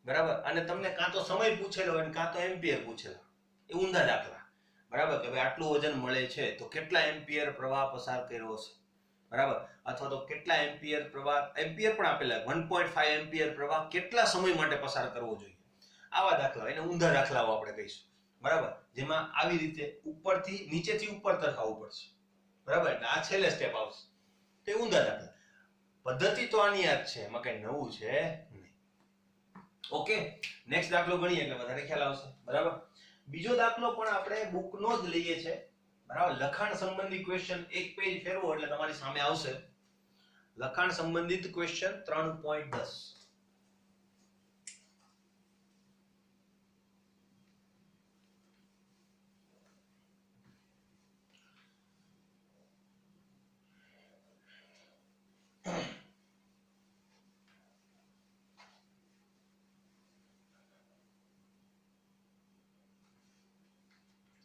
બરાબર, અને તમને કાં તો સમય પૂછેલો હોય કાં તો એમ્પિયર પૂછેલો. એ ઊંધા દાખલા, બરાબર, કે ભાઈ આટલું વજન મળે છે તો કેટલા એમ્પિયર પ્રવાહ પસાર કર્યો છે, બરાબર, અથવા તો કેટલા એમ્પિયર પ્રવાહ, એમ્પિયર પણ આપેલા 1.5 એમ્પિયર પ્રવાહ કેટલા સમય માટે પસાર કરવો જોઈએ. આવા દાખલા, એને ઊંધા દાખલાઓ આપણે કહીશું, બરાબર, જેમાં આવી રીતે ઉપરથી નીચેથી ઉપર તરફ આવવું પડશે, બરાબર. એટલે આ છેલ્લે સ્ટેપ આવશે, તે ઊંધા દાખલા. પદ્ધતિ તો આની યાદ છે, એમાં કઈ નવું છે નહીં. ઓકે, નેક્સ્ટ દાખલો ગણીએ એટલે વધારે ખ્યાલ આવશે. બરાબર. બીજો દાખલો પણ આપણે બુકનો જ લઈએ છે. બરાબર. લખાણ સંબંધી ક્વેશ્ચન એક પેજ ફેરવો એટલે તમારી સામે આવશે. લખાણ સંબંધિત ક્વેશ્ચન 3.10.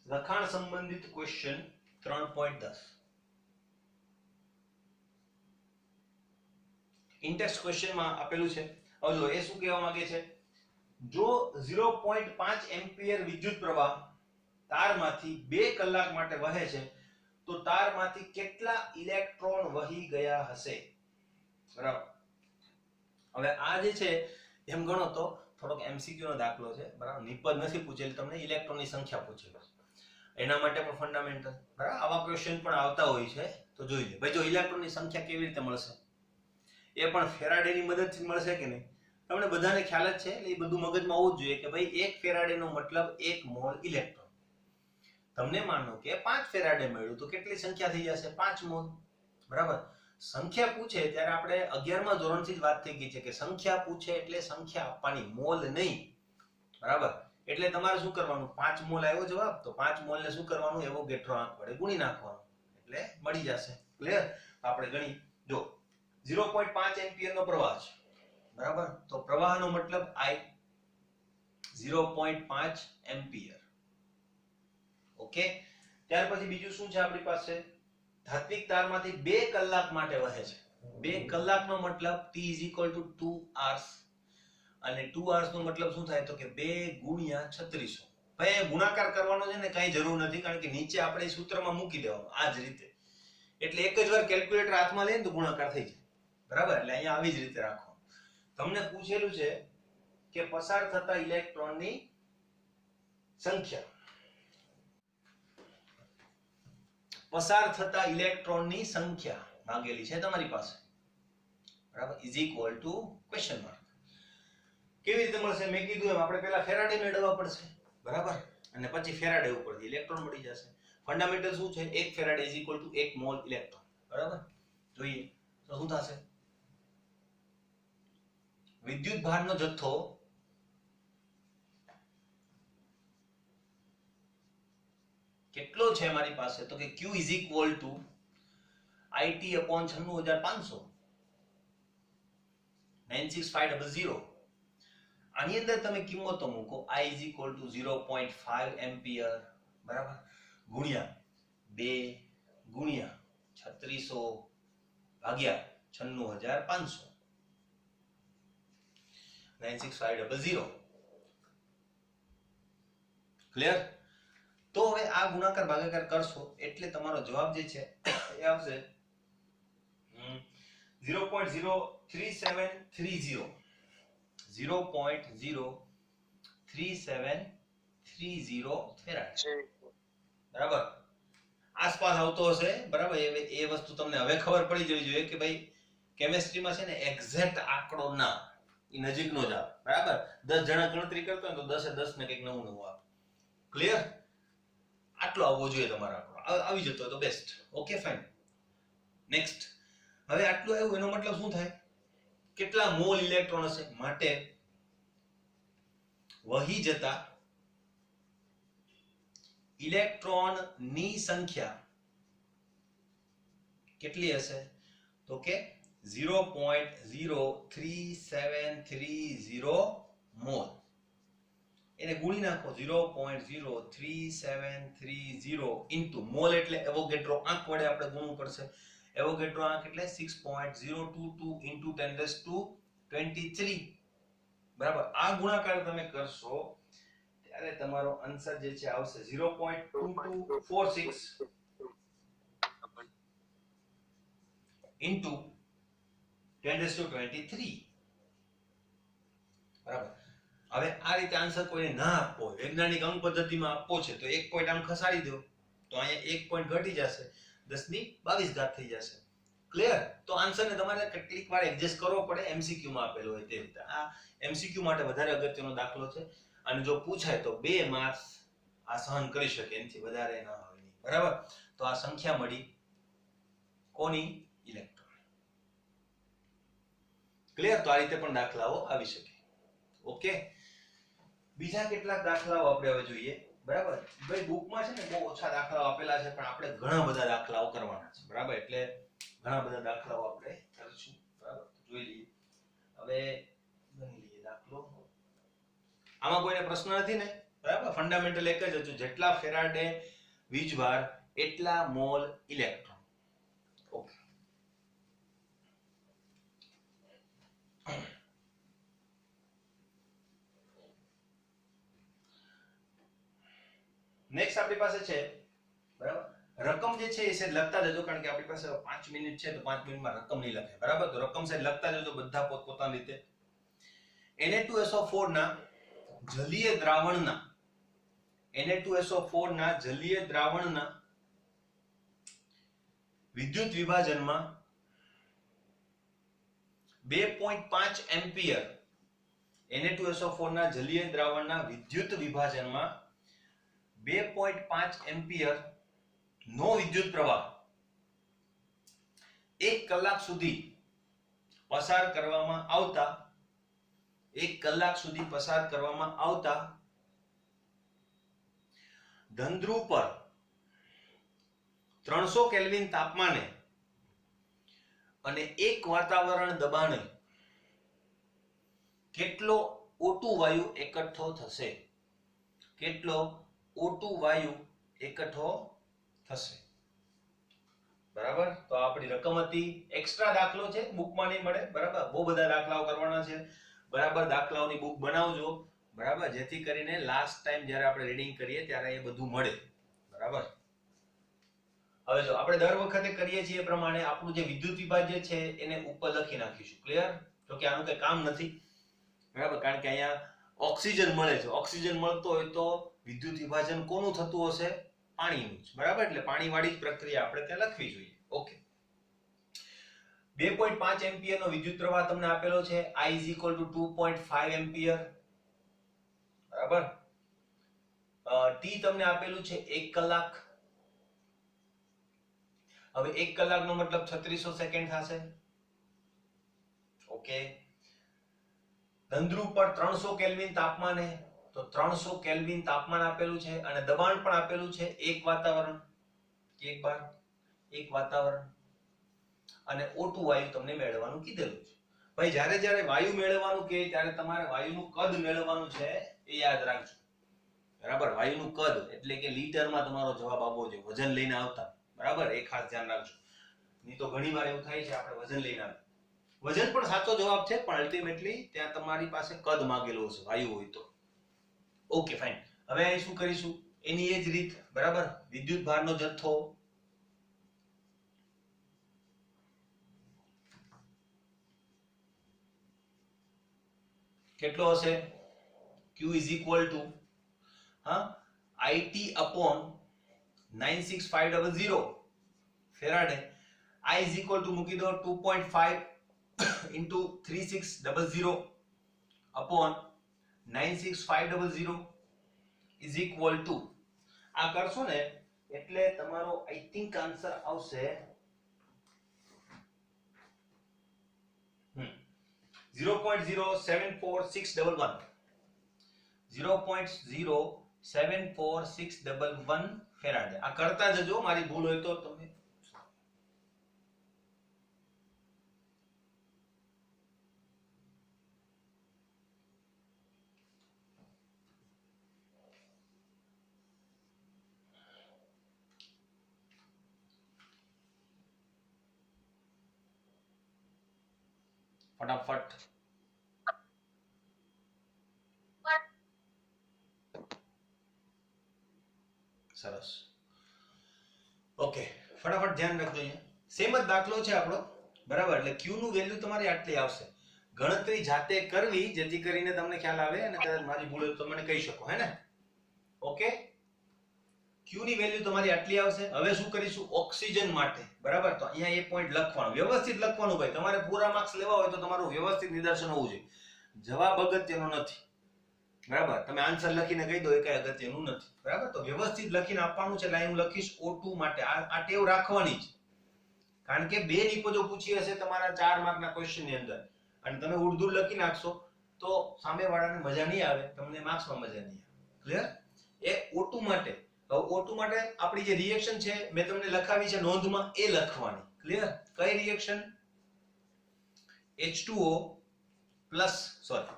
લખાણ સંબંધિત ક્વેશ્ચન 3.10. ઇન્ટેક્સ ક્વેશ્ચનમાં આપેલું છે. હવે જો એ શું કહેવા માંગે છે, જો 0.5 એમ્પિયર વિદ્યુત પ્રવાહ તારમાંથી 2 કલાક માટે વહે છે તો તારમાંથી કેટલા ઇલેક્ટ્રોન વહી ગયા હશે. બરાબર. હવે આ જે છે એમ ગણો તો થોડોક એમસીક્યુ નો દાખલો છે. બરાબર. નિપજ નથી પૂછેલી, તમને ઇલેક્ટ્રોનની સંખ્યા પૂછેલી છે. એના માટે પણ ફંડામેન્ટલ. બરાબર. આવા ક્વેશ્ચન પણ આવતા હોય છે તો જોઈ લે. ભાઈ જો ઇલેક્ટ્રોનની સંખ્યા કેવી રીતે મળશે, એ પણ ફેરાડેની મદદથી મળશે કે નહીં, તમને બધાને ખ્યાલ જ છે. એટલે એ બધું મગજમાં હોવું જ જોઈએ કે ભાઈ 1 ફેરાડેનો મતલબ 1 મોલ ઇલેક્ટ્રોન. તમને માનો કે 5 ફેરાડે મળ્યું તો કેટલી સંખ્યા થઈ જશે? 5 મોલ. બરાબર. સંખ્યા પૂછે ત્યારે આપણે 11મા ધોરણથી જ વાત થઈ ગઈ છે કે સંખ્યા પૂછે એટલે સંખ્યા આપવાની, મોલ નહીં. બરાબર. એટલે તમારે શું કરવાનું? 5 મોલ આવ્યો જવાબ તો 5 મોલ ને શું કરવાનું? એવોગેડ્રો આંક વડે ગુણી નાખવાનું એટલે મળી જશે. ક્લિયર? આપણે ગણી જો 0.5 એમ્પિયર નો પ્રવાહ છે. બરાબર. તો પ્રવાહનો મતલબ I 0.5 એમ્પિયર. ઓકે. ત્યાર પછી બીજું શું છે આપણી પાસે? ધાત્વિક તારમાંથી 2 કલાક માટે વહે છે. 2 કલાકનો મતલબ T = 2 hours અને 2 hours નો મતલબ શું થાય તો કે 2 × 3600. ભાઈ ગુણાકાર કરવાનો છે ને કઈ જરૂર નથી, કારણ કે નીચે આપણે સૂત્રમાં મૂકી દેવાનું આ જ રીતે. એટલે એક જ વાર કેલ્ક્યુલેટર હાથમાં લઈને તો ગુણાકાર થઈ જાય. બરાબર. એટલે અહીંયા આવી જ રીતે રાખો. તમને પૂછેલું છે કે પસાર થતા ઇલેક્ટ્રોનની સંખ્યા, પસાર થતા ઇલેક્ટ્રોનની સંખ્યા માંગેલી છે તમારી પાસે. બરાબર. = ક્વેશ્ચન માર્ક. કેવી રીતે મળશે? મેં કીધું એમ આપણે પહેલા ફેરાડે મેળવવા પડશે. બરાબર. અને પછી ફેરાડે ઉપરથી ઇલેક્ટ્રોન મળી જશે. ફંડામેન્ટલ શું છે? 1 ફેરાડે = 1 મોલ ઇલેક્ટ્રોન. બરાબર. જોઈએ તો શું થશે? વિદ્યુત ભારનો જથ્થો કેટલો છે મારી પાસે તો કે Q = IT / 96500 96500. આની અંદર તમે કિંમતો મૂકો. I = 0.5 ampere. બરાબર. ગુણ્યા 2 ગુણ્યા 3600 ભાગ્યા 96500 96500. ક્લિયર? તો હવે આ ગુણાકાર ભાગાકાર કરશો એટલે તમારો જવાબ જે છે એ આવશે 0.03730 0.03730 ફેરાડ. બરાબર. આસપાસ આવતો હશે. બરાબર. એ વસ્તુ તમને હવે ખબર પડી જવી જોઈએ કે ભાઈ કેમિસ્ટ્રીમાં છે ને એક્ઝેક્ટ આંકડો ના, એ નજીકનો જ આવે. બરાબર. 10 જણા ગણતરી કરતા હોય તો 10 એ 10 ને કંઈક નવું નવું આવે. ક્લિયર? આટલો આવવો જોઈએ તમારો આંકડો. આવી જતો હોય તો બેસ્ટ. Okay fine. નેક્સ્ટ. હવે આટલું આવ્યું એનો મતલબ શું થાય? કેટલા મોલ ઇલેક્ટ્રોન હશે? માટે વહી જતા ઇલેક્ટ્રોનની સંખ્યા કેટલી હશે તો કે 0.03730 મોલ. એને ગુણી નાખો. 0.03730 ઇન્ટુ મોલ એટલે એવોગેડ્રો આંક વડે આપણે ગુણવું પડશે. એવોગેડ્રો આંક એટલે 6.022 × 1023. બરાબર. આ ગુણાકાર તમે કરશો ત્યારે તમારો આન્સર જે છે આવશે 0.2246 × 1023. બરાબર. હવે આ રીતે આન્સર કોઈને ના આપવો હોય, વૈજ્ઞાનિક અંક પદ્ધતિમાં આપવો છે તો 1 પોઈન્ટ આમ ખસાડી દો તો અહીંયા 1 પોઈન્ટ ઘટી જશે, 10 ની 22 ઘાત થઈ જશે. ક્લિયર? તો આન્સર ને તમારે કેટલીક વાર એડજસ્ટ કરવો પડે એમસીક્યુ માં આપેલો હોય તે રીતે. આ એમસીક્યુ માટે વધારે અગત્યનો દાખલો છે અને જો પૂછાય તો 2 માર્ક્સ આ સહન કરી શકે, એનાથી વધારે ના હોય નહીં. બરાબર? તો આ સંખ્યા મળી કોની? ઇલેક્ટ્રોન. ક્લિયર? તો આ રીતે પણ દાખલાઓ આવી શકે. ઓકે, બીજા કેટલાક દાખલાઓ આપણે હવે જોઈએ. બરાબર? ભાઈ બુકમાં છે ને બહુ ઓછા દાખલાઓ આપેલા છે, પણ આપણે ઘણા બધા દાખલાઓ કરવાના છે. બરાબર? એટલે ઘણા બધા દાખલાઓ આપણે કરીશું. બરાબર? જોઈ લઈએ. હવે ગણી લઈએ દાખલો. આમાં કોઈને પ્રશ્ન નથી ને? બરાબર? ફંડામેન્ટલ એક જ હતું, જેટલા ફેરાડે વીજભાર એટલા મોલ ઇલેક્ટ્રોન. ઓકે, નેક્સ્ટ આપણી પાસે છે, બરાબર, રકમ જે છે એ છે લખતા જજો, કારણ કે આપણી પાસે 5 મિનિટ છે તો 5 મિનિટમાં રકમ નહીં લખે. બરાબર? તો રકમ છે લખતા જજો બધા પોતપોતાની રીતે. Na2SO4 ના જલીય દ્રાવણના Na2SO4 ના જલીય દ્રાવણના વિદ્યુત વિભાજનમાં 2.5 એમ્પિયર Na2SO4 ના જલીય દ્રાવણના વિદ્યુત વિભાજનમાં 2.5 એમ્પિયર નો વિદ્યુત પ્રવાહ 1 કલાક સુધી પસાર કરવામાં આવતા ધનધ્રુવ પર 300 કેલ્વિન તાપમાને અને 1 વાતાવરણ દબાણે કેટલો O2 વાયુ એકઠો થશે? કેટલો O2 વાયુ એકઠો થશે? બરાબર? તો આપણી રકમ હતી. એક્સ્ટ્રા દાખલો છે, બુકમાં નહીં મળે. બરાબર? બહુ બધા દાખલાઓ કરવાના છે. બરાબર? દાખલાઓની બુક બનાવજો. બરાબર? જેથી કરીને લાસ્ટ ટાઈમ જ્યારે આપણે રીડિંગ કરીએ ત્યારે એ બધું મળે. બરાબર? હવે જો આપણે દર વખતે કરીએ છીએ એ પ્રમાણે આપણું જે વિદ્યુત વિભાજ્ય છે એને ઉપર લખી નાખીશું. ક્લિયર? તો કે આનું કઈ કામ નથી. બરાબર? કારણ કે અહીંયા ઓક્સિજન મળે છે. ઓક્સિજન મળતો હોય તો વિદ્યુત વિભાજન કોનું થતું હશે? પાણીનું જ. બરાબર? એટલે પાણીવાળી જ પ્રક્રિયા આપણે ત્યાં લખવી જોઈએ. ઓકે, 2.5 એમ્પિયર નો વિદ્યુત પ્રવાહ તમને આપેલો છે. I = 2.5 ampere. બરાબર? T તમને આપેલું છે 1 કલાક. હવે 1 કલાકનો મતલબ 3600 સેકન્ડ થશે. ઓકે, ધનધ્રુવ પર 300 કેલ્વિન તાપમાને, તો 300 કેલ્વિન તાપમાન આપેલું છે અને દબાણ પણ આપેલું છે 1 વાતાવરણ. એક વાતાવરણ અને O2 વાયુ તમને મેળવવાનું કીધેલું છે. ભાઈ જ્યારે વાયુ મેળવવાનું કે ત્યારે તમારે વાયુનું કદ મેળવવાનું છે એ યાદ રાખજો. બરાબર? વાયુનું કદ એટલે કે લીટરમાં તમારો જવાબ આવવો જોઈએ, વજન લઈને આવતા. બરાબર? એ ખાસ ધ્યાન રાખજો. નહીં તો ઘણીવાર એવું થાય છે આપણે વજન લઈને આવે. વજન પણ સાચો જવાબ છે, પણ અલ્ટિમેટલી ત્યાં તમારી પાસે કદ માંગેલું હશે વાયુ હોય તો. Okay, fine. હવે અહીં શું કરીશું? એની એ જ રીત. બરાબર? વિદ્યુત ભારનો જથ્થો કેટલો હશે? Q = IT/96500 Faraday. I = મૂકી દો 2.5 * 3600 96500 આ કરશો ને એટલે તમારો આઈ થિંક આન્સર આવશે 0.074611 0.074611 ફેરાડે. આ કરતા જજો, મારી ભૂલ હોય તો તમે ફટાફટ. સરસ. ઓકે, ફટાફટ ધ્યાન રાખજો. અહીંયા સેમ જ દાખલો છે આપણો. બરાબર? એટલે Q નું વેલ્યુ તમારી આટલી આવશે. ગણતરી જાતે કરવી જેથી કરીને તમને ખ્યાલ આવે અને કદાચ મારી ભૂલ હોય તો મને કહી શકો. હે ને? ઓકે, Q ની વેલ્યુ તમારી આટલી આવશે. હવે શું કરીશું ઓક્સિજન માટે, બરાબર? તો અહીંયા એ પોઈન્ટ લખવાનો, વ્યવસ્થિત લખવાનું ભાઈ. તમારે પૂરા માર્ક્સ લેવા હોય તો તમારું વ્યવસ્થિત નિદર્શન હોવું જોઈએ. જવાબ અગત્યનો નથી, બરાબર? તમે આન્સર લખીને કહી દો એ કઈ અગત્યનું નથી, બરાબર? તો વ્યવસ્થિત લખીને આપવાનું છે. એટલે હું લખીશ O2 માટે. આ ટેવ રાખવાની છે, કારણ કે બે નિપજો પૂછી હશે તમારા 4 માર્કના ક્વેશ્ચન ની અંદર અને તમે ઉર્દુ લખી નાખશો તો સામેવાળાને મજા નહીં આવે, તમને માર્ક્સમાં મજા નહીં આવે. ક્લિયર? એ O2 માટે. હવે O2 માટે આપણી જે રિએક્શન છે મેં તમને લખાવી છે નોંધમાં, એ લખવાની. ક્લિયર? કઈ reaction? H2O plus sorry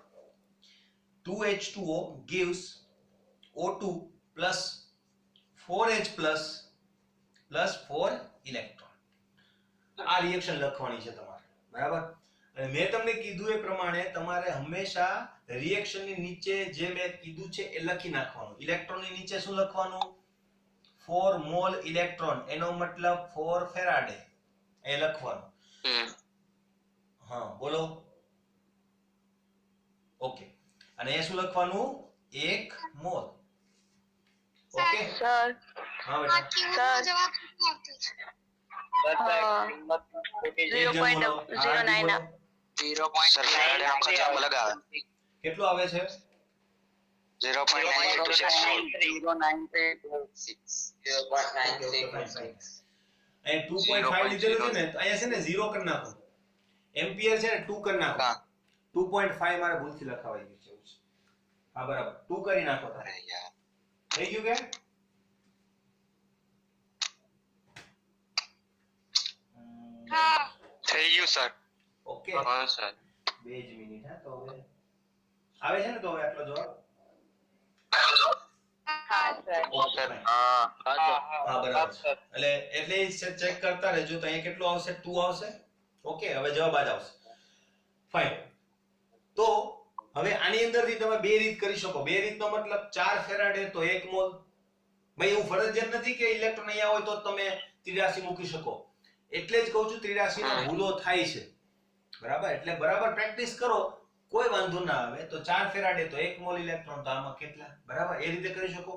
2H2O gives O2 plus 4H plus 4 electron. આ રિએક્શન લખવાની છે તમારે, બરાબર? અને મેં તમને કીધું એ પ્રમાણે તમારે હંમેશા રિએક્શનની નીચે જે મેં કીધું છે એ લખી નાખવાનું. ઇલેક્ટ્રોનની નીચે શું લખવાનું? 4 મોલ ઇલેક્ટ્રોન, એનો મતલબ 4 ફેરાડે, એ લખવાનું. હા બોલો. ઓકે. અને એ શું લખવાનું? 1 મોલ. ઓકે સર હા બેટા. સર 0.09 સર ફેરાડે નો જવાબ અલગ આવે. કેટલું આવે છે? 2.5 લીધેલું છે ને, તો અહીંયા છે ને 0 કરી નાખો. એમ્પિયર છે ને 2 કરી નાખો. હા. 2.5 મારે ભૂલથી લખાવાઈ ગયું છે એવું છે. હા બરાબર, 2 કરી નાખો તારે. અરે યાર. થઈ ગયું કે? થઈ ગયું સર. ઓકે. હા સર. 2 જ મિનિટ. હા તો હવે આવે છે ને, તો હવે આટલો જવાબ. હા સર ઓકે fine. હા બરાબર છે. એટલે ચેક કરતા રહેજો. તો અહીંયા કેટલું આવશે? 2 આવશે. ઓકે, હવે જવાબ આ જ આવશે. ફાઇન. તો હવે આની અંદરથી તમે બે રીત કરી શકો. બે રીતનો મતલબ 4 ફેરાડે તો 1 મોલ. ભાઈ એવું ફરજિયાત નથી કે ઇલેક્ટ્રોન અહીંયા હોય તો તમે 83 મૂકી શકો. એટલે જ કહું છું 83 માં ભૂલો થાય છે, બરાબર? એટલે બરાબર પ્રેક્ટિસ કરો, કોઈ વાંધો ના આવે. તો 4 ફેરાડે તો 1 મોલ ઇલેક્ટ્રોન, તો આમાં કેટલા? બરાબર, એ રીતે કરી શકો.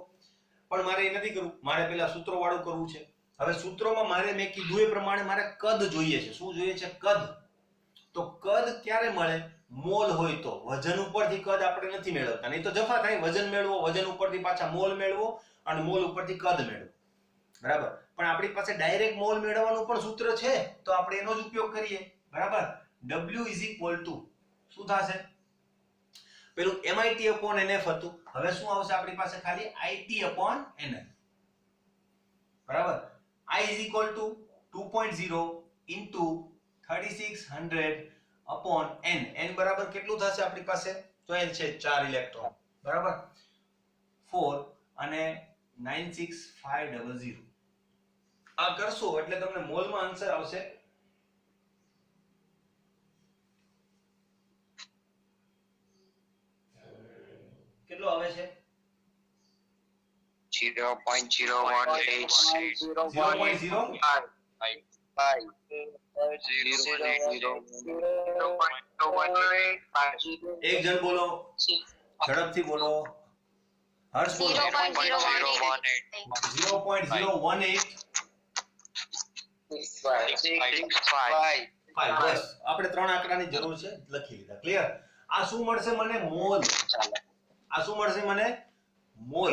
પણ મારે એ નથી કરવું, મારે પેલા સૂત્રો વાળું કરવું છે. હવે સૂત્રોમાં મારે મેં કીધું એ પ્રમાણે મારે કદ જોઈએ છે. શું જોઈએ છે? કદ. તો કદ ક્યારે મળે? મોલ હોય તો. વજન ઉપરથી કદ આપણે નથી મેળવતા, નહીં તો જફા થાય. વજન મેળવો, વજન ઉપરથી પાછા મોલ મેળવો અને મોલ ઉપરથી કદ મેળવો, બરાબર? પણ આપણી પાસે ડાયરેક્ટ મોલ મેળવવાનું પણ સૂત્ર છે, તો આપણે એનો જ ઉપયોગ કરીએ, બરાબર? W is equal to શું થશે? પેલું MIT/NF હતું, હવે શું આવશે આપણી પાસે? ખાલી IT/NF, બરાબર? I is equal to 2.0 into 3600/n. n બરાબર કેટલું થશે આપણી પાસે? તો n છે 4 ઇલેક્ટ્રોન, બરાબર? 4 અને 96500. આ કરશો એટલે તમને મોલમાં આન્સર આવશે કેટલો આવે છે? 0.0186. એક જણ બોલો, ઝડપથી બોલો. હર્ષ બોલો. 0.018. બસ આપણે 3 આંકડાની જરૂર છે, લખી લીધા. ક્લિયર? આ શું મળશે મને? મોલ. આ શું મળશે મને? મોલ.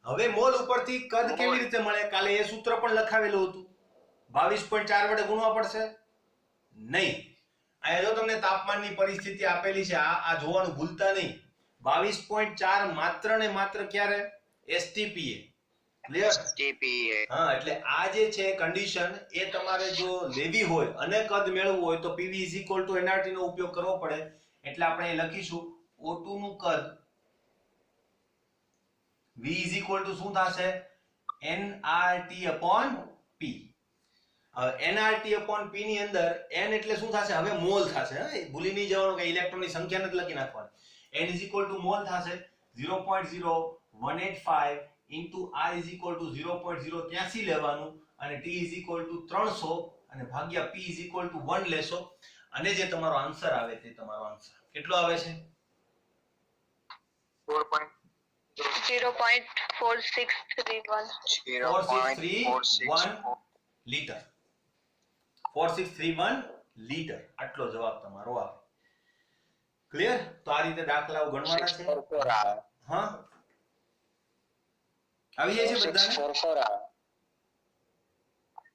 હવે મોલ ઉપરથી કદ કેવી રીતે મળે? કાલે એ સૂત્ર પણ લખાવેલું હતું. 22.4 વડે ગુણવા પડશે? નહીં. અહીંયા જો તમને તાપમાનની પરિસ્થિતિ આપેલી છે, આ જોવાનું ભૂલતા નહીં. 22.4 માત્ર ને માત્ર ક્યારે? STPA. ક્લિયર? હા, એટલે આ જે છે કન્ડિશન એ તમારે જો લેવી હોય અને કદ મેળવવું હોય તો PV = nRT નો ઉપયોગ કરવો પડે. એટલે આપણે અહીં લખીશું O2 નું કદ V = શું થશે? nRT/P. હવે nRT/P ની અંદર n એટલે શું થશે? હવે મોલ થશે. ભૂલી નહીં જવાનું કે ઇલેક્ટ્રોનની સંખ્યા નથી લખી નાખવાની. n = મોલ થશે 0.0185 into r = 0.083 લેવાનું અને t = 300 અને ભાગ્યા p = 1 લેશો અને જે તમારો આન્સર આવે તે તમારો આન્સર કેટલો આવે છે? 4.0. 0.4631. 4631 લીટર 4631 લીટર આટલો જવાબ તમારો આવે ક્લિયર તો આ રીતે દાખલાઓ ગણવાના છે 644 આવે. હા આવી જાય છે બધાને 644 આવે.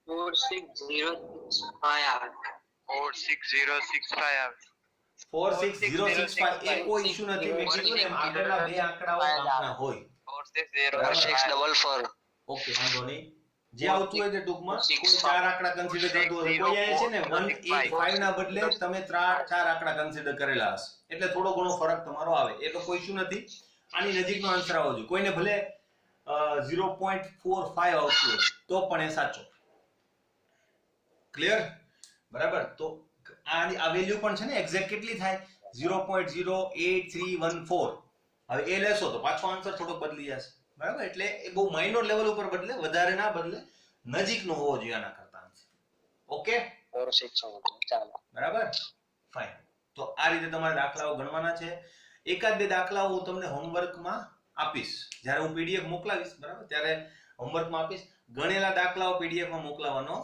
46065 આવે 46065 એ કોઈ ઇશ્યુ નથી મેં કીધું ને એમ આગળના બે આંકડાઓ કામના હોય 4644. ઓકે વાંધો નહીં જે આવતું હોય તે ટૂંકમાં કોઈ ચાર આંકડા કન્સિડર કરતું હોય કોઈ અહીંયા છે ને 185 ના બદલે તમે ચાર આંકડા કન્સિડર કરેલા હશે એટલે થોડો ઘણો ફરક તમારો આવે એટલે કોઈ ઇશ્યુ નથી આની નજીકનો આન્સર આવવો જોઈએ કોઈને ભલે 0.45 આવતું હોય તો પણ એ સાચો ક્લિયર બરાબર તો આ વેલ્યુ પણ છે ને એક્ઝેક્ટ કેટલી થાય 0.08314 હવે એ લેશો તો પાછો આન્સર થોડો બદલી જશે બરાબર એટલે એ બહુ માઇનોર લેવલ ઉપર બદલે વધારે ના બદલે નજીકનો હોવો જોઈએ આના કરતા આન્સર ઓકે 4644 ચાલો. બરાબર ફાઇન તો આ રીતે તમારે દાખલાઓ ગણવાના છે એકાદ બે દાખલાઓ હું તમને હોમવર્કમાં આપીશ જ્યારે હું પીડીએફ મોકલાવીશ બરાબર ત્યારે હોમવર્કમાં આપીશ ગણેલા દાખલાઓ પીડીએફમાં મોકલાવાનો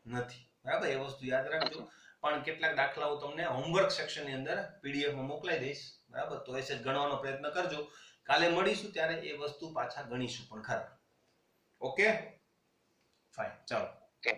નથી બરાબર એ વસ્તુ યાદ રાખજો પણ કેટલાક દાખલાઓ તમને હોમવર્ક સેક્શનની અંદર પીડીએફમાં મોકલાઈ દઈશ બરાબર તો એ સેજ ગણવાનો પ્રયત્ન કરજો કાલે મળીશું ત્યારે એ વસ્તુ પાછા ગણીશું પણ ખરા ઓકે ફાઇન ચાલો ઓકે.